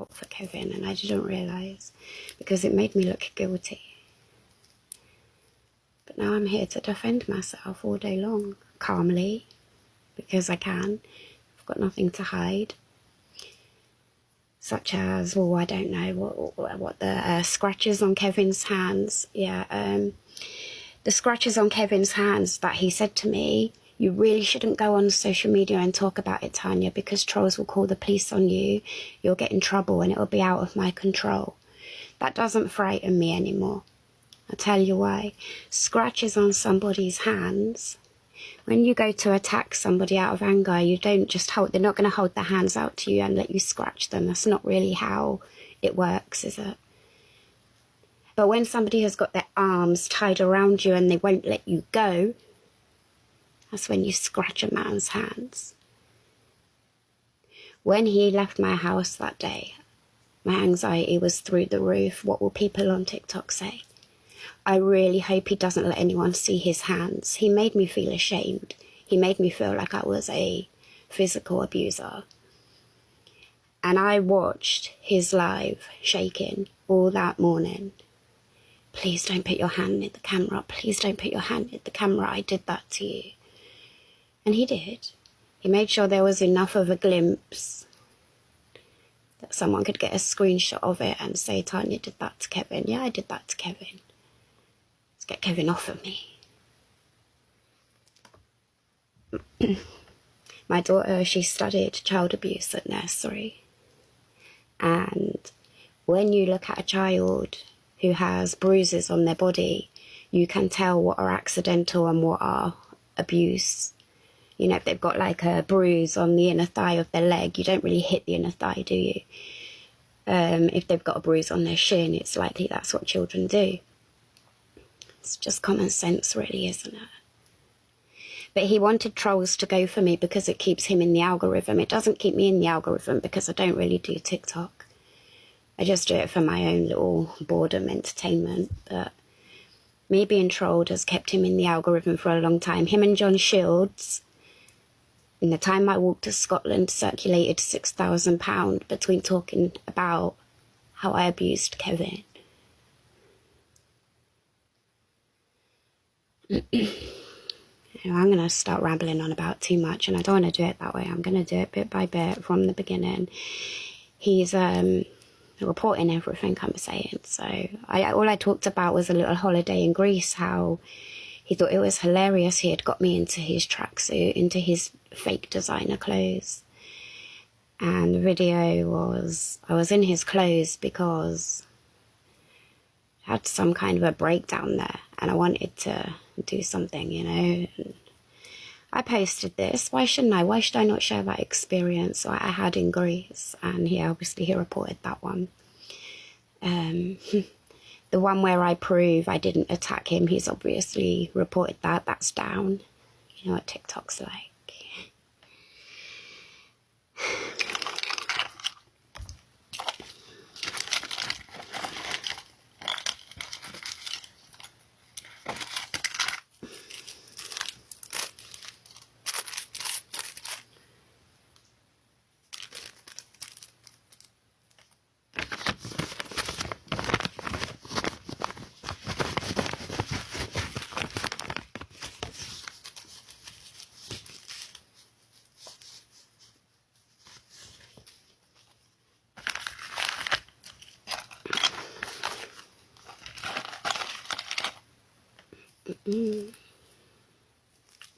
out for Kevin, and I didn't realise because it made me look guilty. But now I'm here to defend myself all day long, calmly, because I can. I've got nothing to hide. Such as, well, I don't know, what the scratches on Kevin's hands. Yeah, the scratches on Kevin's hands that he said to me, you really shouldn't go on social media and talk about it, Tanya, because trolls will call the police on you. You'll get in trouble and it'll be out of my control. That doesn't frighten me anymore. I'll tell you why. Scratches on somebody's hands, when you go to attack somebody out of anger, you don't just hold, they're not going to hold their hands out to you and let you scratch them. That's not really how it works, is it? But when somebody has got their arms tied around you and they won't let you go, that's when you scratch a man's hands. When he left my house that day, my anxiety was through the roof. What will people on TikTok say? I really hope he doesn't let anyone see his hands. He made me feel ashamed. He made me feel like I was a physical abuser. And I watched his live shaking all that morning. Please don't put your hand in the camera. Please don't put your hand in the camera. I did that to you. And he did. He made sure there was enough of a glimpse that someone could get a screenshot of it and say, Tanya did that to Kevin. Yeah, I did that to Kevin. Let's get Kevin off of me. My daughter, she studied child abuse at nursery. And when you look at a child who has bruises on their body, you can tell what are accidental and what are abuse. You know, if they've got like a bruise on the inner thigh of their leg, you don't really hit the inner thigh, do you? If they've got a bruise on their shin, it's likely that's what children do. It's just common sense, really, isn't it? But he wanted trolls to go for me because it keeps him in the algorithm. It doesn't keep me in the algorithm because I don't really do TikTok. I just do it for my own little boredom entertainment. But me being trolled has kept him in the algorithm for a long time. Him and John Shields, in the time I walked to Scotland, circulated £6,000 between talking about how I abused Kevin. I'm going to start rambling on about too much, and I don't want to do it that way. I'm going to do it bit by bit from the beginning. He's reporting everything I'm saying. So all I talked about was a little holiday in Greece, how he thought it was hilarious. He had got me into his tracksuit, into his fake designer clothes. And the video was, I was in his clothes because I had some kind of a breakdown there, and I wanted to do something, you know. And I posted this. Why shouldn't I? Why should I not share that experience that I had in Greece? And he reported that one. The one where I prove I didn't attack him, he's obviously reported that. That's down. You know what TikTok's like.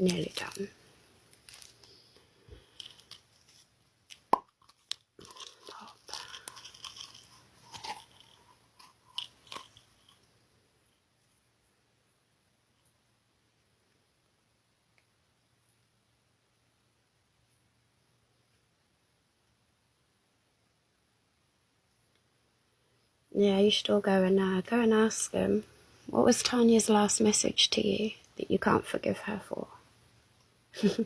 Nearly done. Pop. Yeah, you should all go and ask him. What was Tanya's last message to you that you can't forgive her for? Go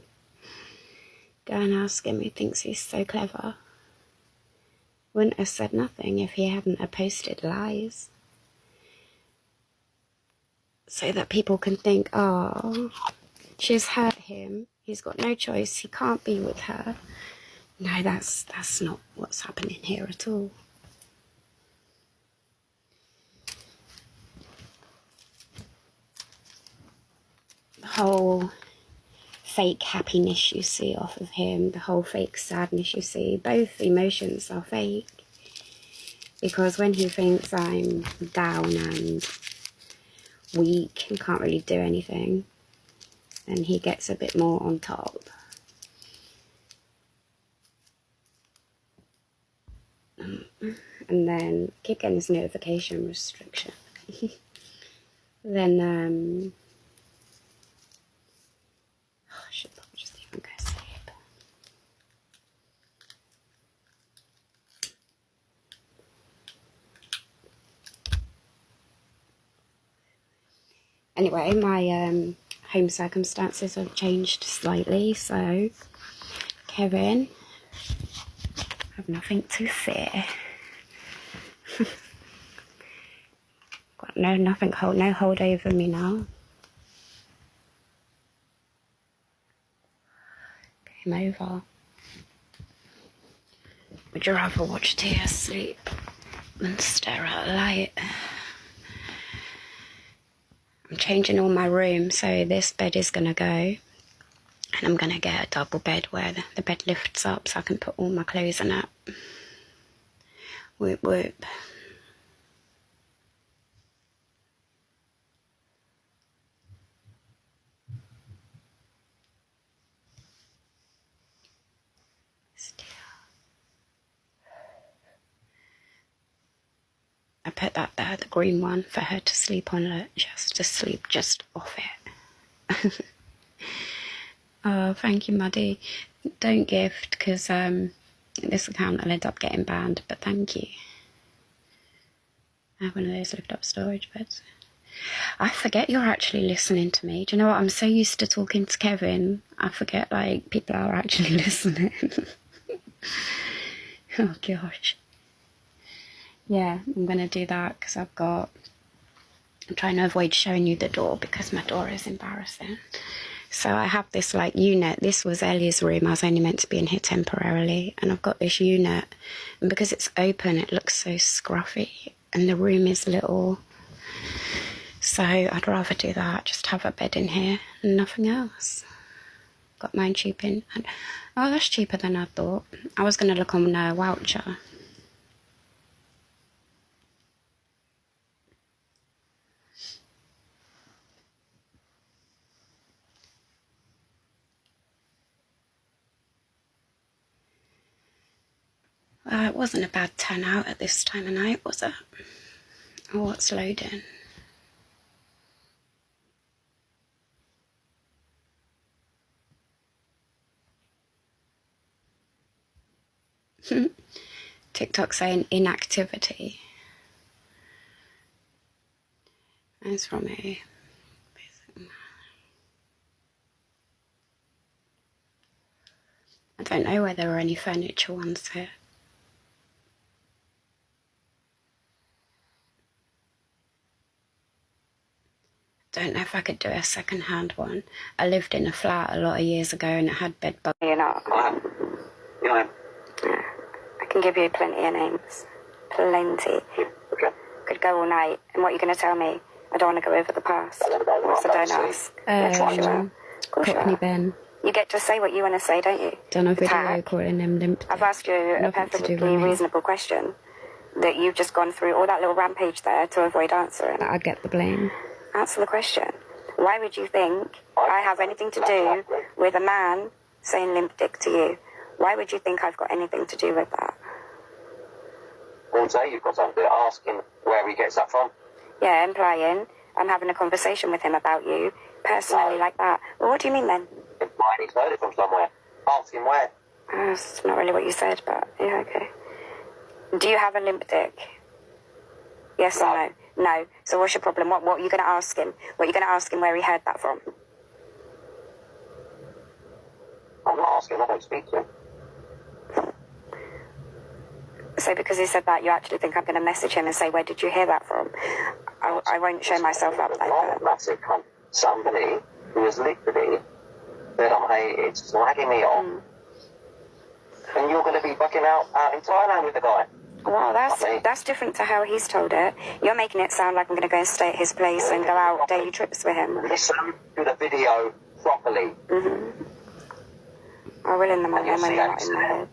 and ask him. He thinks he's so clever. Wouldn't have said nothing if he hadn't have posted lies. So that people can think, oh, she's hurt him. He's got no choice. He can't be with her. No, that's not what's happening here at all. The whole fake happiness you see off of him, the whole fake sadness you see, both emotions are fake. Because when he thinks I'm down and weak and can't really do anything, then he gets a bit more on top. And then keep getting this notification restriction. Then I should probably just even go to sleep. Anyway, my home circumstances have changed slightly, so Kevin, have nothing to fear. Got no hold over me now. Game over. Would you rather watch tears sleep than stare at a light? I'm changing all my room, so this bed is gonna go, and I'm gonna get a double bed where the bed lifts up so I can put all my clothes in it. Whoop whoop. I put that there, the green one, for her to sleep on, just off it. Oh, thank you, Maddie. Don't gift, because this account will end up getting banned, but thank you. I have one of those lift up storage beds. I forget you're actually listening to me. Do you know what? I'm so used to talking to Kevin, I forget, like, people are actually listening. Oh, gosh. Yeah, I'm going to do that because I'm trying to avoid showing you the door because my door is embarrassing. So I have this like unit. This was Ellie's room. I was only meant to be in here temporarily. And I've got this unit. And because it's open, it looks so scruffy. And the room is little. So I'd rather do that. Just have a bed in here and nothing else. Got mine cheap in. And, oh, that's cheaper than I thought. I was going to look on a voucher. It wasn't a bad turnout at this time of night, was it? Oh, what's loading? TikTok saying inactivity. That's from a... I don't know whether there are any furniture ones here. Don't know if I could do a second-hand one. I lived in a flat a lot of years ago and it had bed bugs. You're not. Yeah. I can give you plenty of names. Plenty. Okay. Could go all night. And what are you going to tell me? I don't want to go over the past. So don't ask. Of course you will. Cockney Ben. You get to say what you want to say, don't you? Done a video calling him limp. I've asked you a perfectly reasonable question that you've just gone through all that little rampage there to avoid answering. I get the blame. Answer the question. Why would you think I have anything to do with a man saying limp dick to you? Why would you think I've got anything to do with that? Well, say you've got something to ask him where he gets that from. Yeah, implying I'm having a conversation with him about you, personally like that. Well, what do you mean then? Implying he's heard it from somewhere. Ask him where. That's not really what you said, but yeah, okay. Do you have a limp dick? Yes or no? No. So what's your problem? What are you going to ask him? What are you going to ask him where he heard that from? I'm not asking, I don't speak to him. So because he said that, you actually think I'm going to message him and say, where did you hear that from? I won't show myself up like that. Massive cunt. Somebody who has literally said I'm hated, slagging me off. And you're going to be bucking out in Thailand with the guy. Well, that's different to how he's told it. You're making it sound like I'm going to go and stay at his place and go out daily trips with him. Listen to the video properly. I will in the morning when you're not in my head.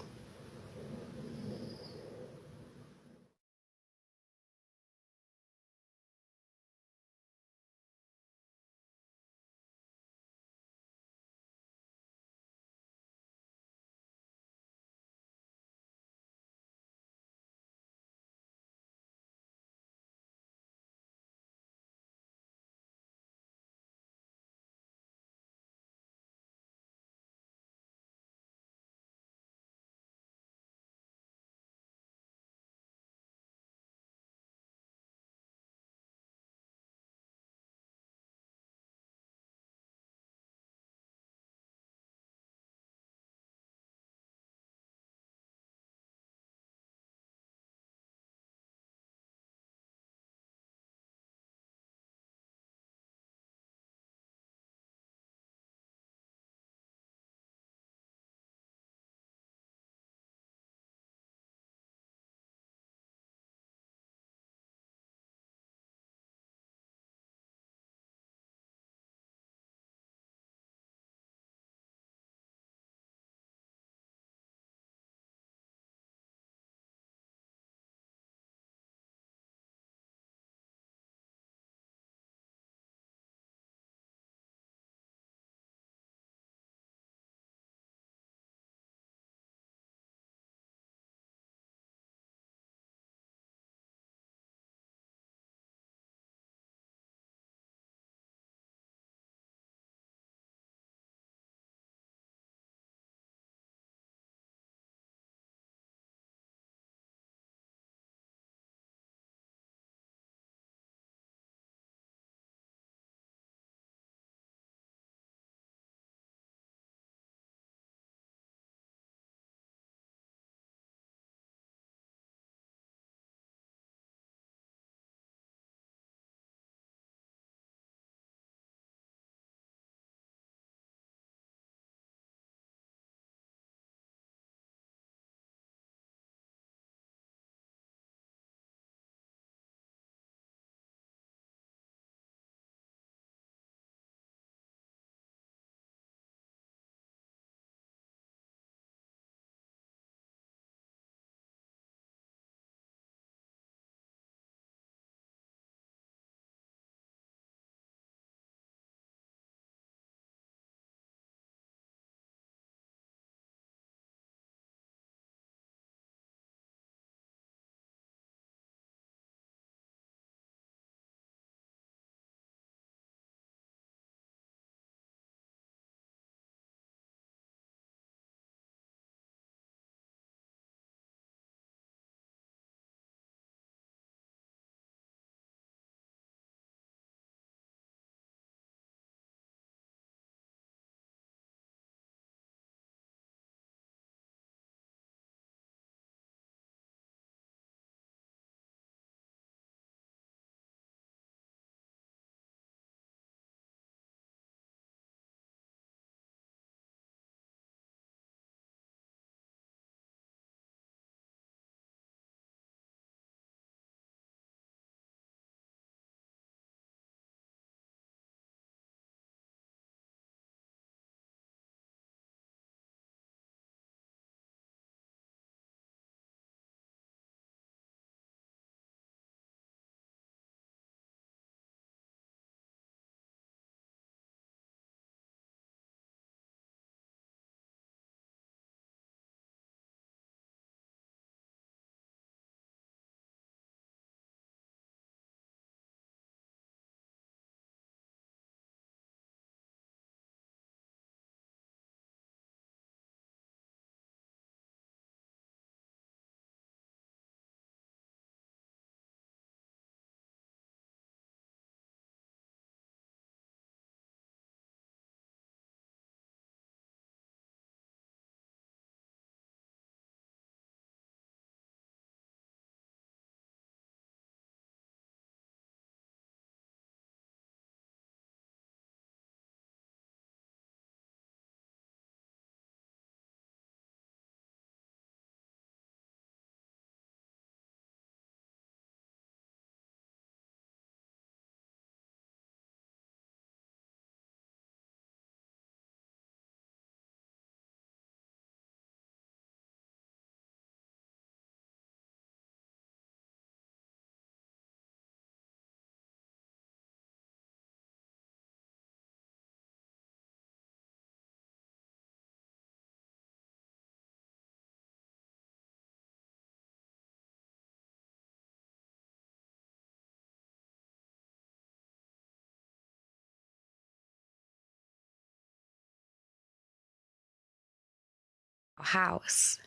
house,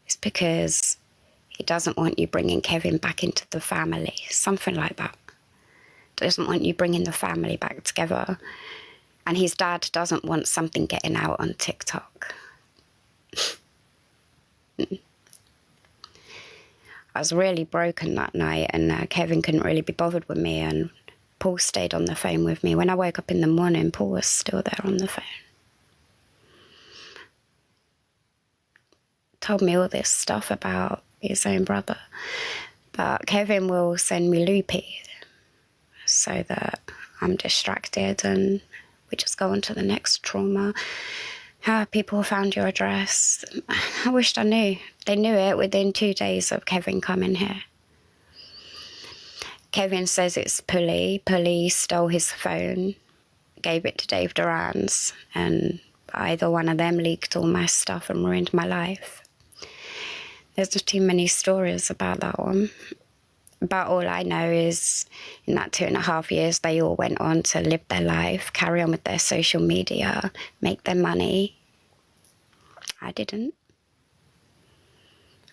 it's because he doesn't want you bringing Kevin back into the family. Something like that. Doesn't want you bringing the family back together. And his dad doesn't want something getting out on TikTok. I was really broken that night, and Kevin couldn't really be bothered with me, and Paul stayed on the phone with me. When I woke up in the morning, Paul was still there on the phone. Told me all this stuff about his own brother. But Kevin will send me loopy so that I'm distracted and we just go on to the next trauma. How people found your address. I wished I knew. They knew it within 2 days of Kevin coming here. Kevin says it's Pulley. Pulley stole his phone, gave it to Dave Duran's, and either one of them leaked all my stuff and ruined my life. There's just too many stories about that one. But all I know is in that 2.5 years, they all went on to live their life, carry on with their social media, make their money. I didn't.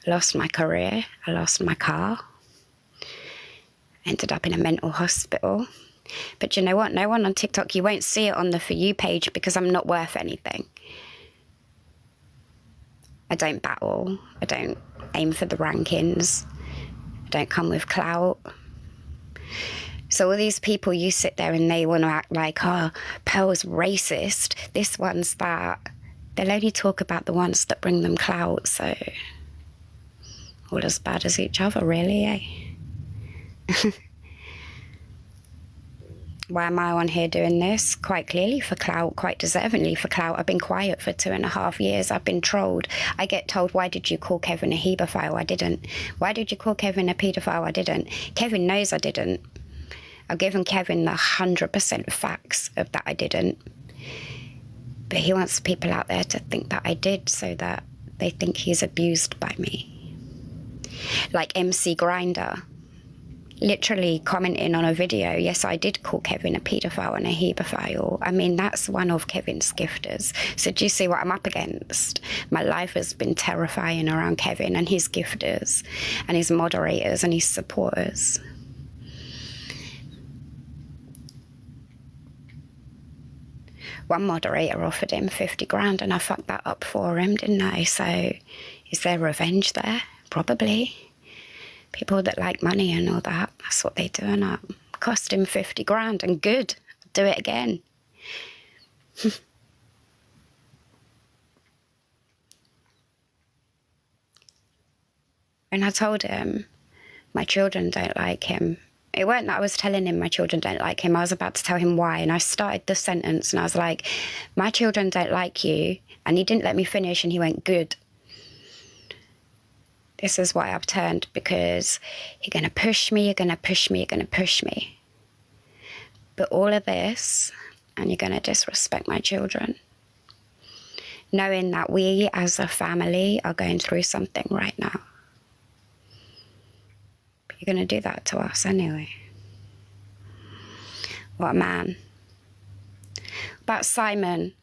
I lost my career. I lost my car. Ended up in a mental hospital. But you know what? No one on TikTok, you won't see it on the For You page because I'm not worth anything. I don't battle. I don't aim for the rankings. I don't come with clout. So all these people, you sit there and they want to act like, oh, Pearl's racist. This one's that. They'll only talk about the ones that bring them clout. So all as bad as each other, really, eh? Why am I on here doing this? Quite clearly for clout, quite deservingly for clout. I've been quiet for 2.5 years. I've been trolled. I get told, why did you call Kevin a hebephile? I didn't. Why did you call Kevin a paedophile? I didn't. Kevin knows I didn't. I've given Kevin the 100% facts of that I didn't. But he wants people out there to think that I did so that they think he's abused by me. Like MC Grinder. Literally commenting on a video, yes, I did call Kevin a paedophile and a hebephile. I mean, that's one of Kevin's gifters. So do you see what I'm up against? My life has been terrifying around Kevin and his gifters and his moderators and his supporters. One moderator offered him 50 grand and I fucked that up for him, didn't I? So is there revenge there? Probably. People that like money and all that, that's what they do, and it cost him 50 grand, and good, do it again. And I told him, my children don't like him. It weren't that I was telling him my children don't like him, I was about to tell him why, and I started the sentence, and I was like, my children don't like you, and he didn't let me finish, and he went, good. This is why I've turned, because you're going to push me, you're going to push me, you're going to push me. But all of this, and you're going to disrespect my children. Knowing that we as a family are going through something right now. But you're going to do that to us anyway. What a man. About Simon.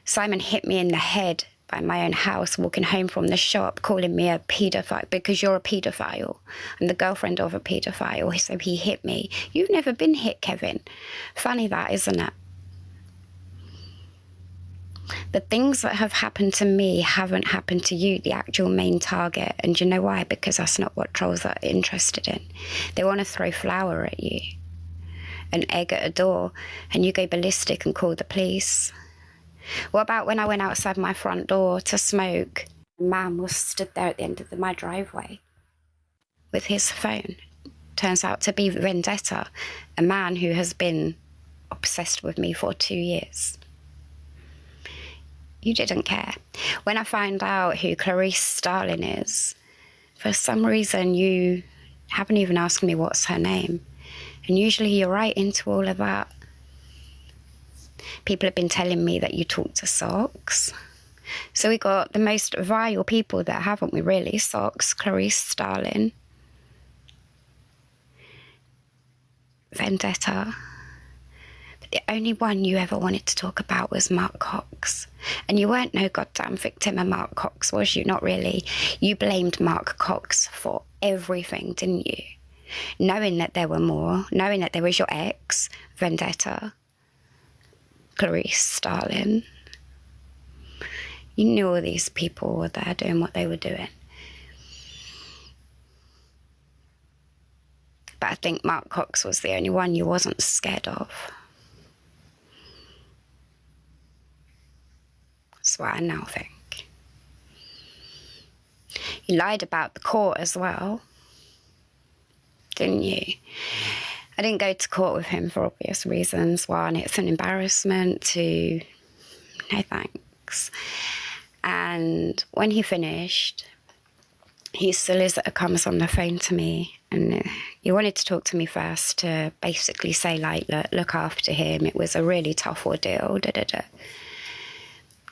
Simon hit me in the head by my own house, walking home from the shop, calling me a paedophile because you're a paedophile. I'm the girlfriend of a paedophile, so he hit me. You've never been hit, Kevin. Funny that, isn't it? The things that have happened to me haven't happened to you, the actual main target. And you know why? Because that's not what trolls are interested in. They want to throw flour at you, an egg at a door, and you go ballistic and call the police. What about when I went outside my front door to smoke? A man was stood there at the end of my driveway with his phone. Turns out to be Vendetta, a man who has been obsessed with me for 2 years. You didn't care. When I found out who Clarice Starling is, for some reason you haven't even asked me what's her name. And usually you're right into all of that. People have been telling me that you talk to Socks. So we got the most vile people there, haven't we, really? Socks, Clarice Starling, Vendetta. The only one you ever wanted to talk about was Mark Cox. And you weren't no goddamn victim of Mark Cox, was you? Not really. You blamed Mark Cox for everything, didn't you? Knowing that there were more, knowing that there was your ex, Vendetta, Clarice Starling. You knew all these people were there doing what they were doing. But I think Mark Cox was the only one you wasn't scared of. That's what I now think. You lied about the court as well, didn't you? I didn't go to court with him for obvious reasons. One, it's an embarrassment. Two, no thanks. And when he finished, his solicitor comes on the phone to me, and he wanted to talk to me first to basically say, like, look after him. It was a really tough ordeal,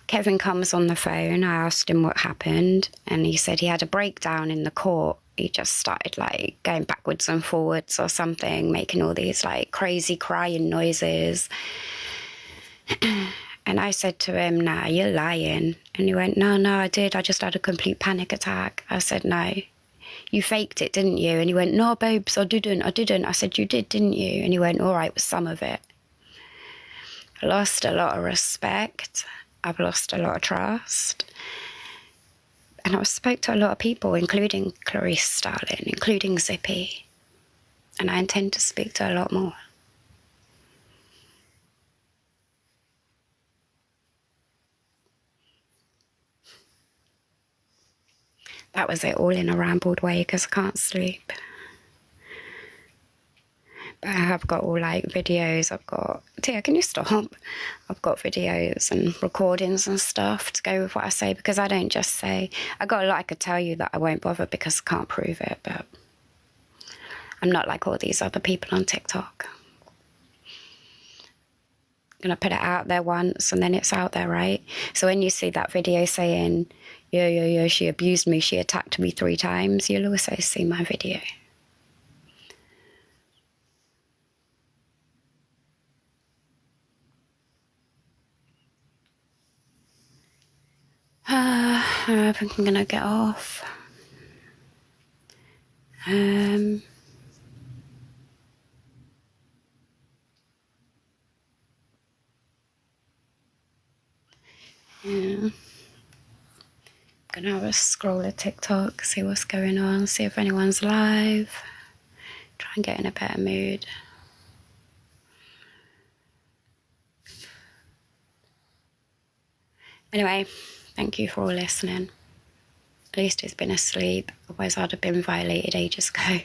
Kevin comes on the phone. I asked him what happened, and he said he had a breakdown in the court. He just started, like, going backwards and forwards or something, making all these, like, crazy crying noises. And I said to him, nah, you're lying. And he went, no, I did. I just had a complete panic attack. I said, no, you faked it, didn't you? And he went, no, babes, I didn't. I said, you did, didn't you? And he went, all right, with some of it. I lost a lot of respect. I've lost a lot of trust. And I spoke to a lot of people, including Clarice Starling, including Zippy. And I intend to speak to a lot more. That was it, all in a rambled way, because I can't sleep. But I have got all, like, videos. I've got... Tia, can you stop? I've got videos and recordings and stuff to go with what I say, because I don't just say... I got a lot I could tell you that I won't bother because I can't prove it, but... I'm not like all these other people on TikTok. I'm going to put it out there once and then it's out there, right? So when you see that video saying, yeah, she abused me, she attacked me 3 times, you'll also see my video. I think I'm going to get off. Yeah. I'm gonna have a scroll of TikTok, see what's going on, see if anyone's live. Try and get in a better mood. Anyway, thank you for all listening. At least it's been asleep, otherwise I'd have been violated ages ago.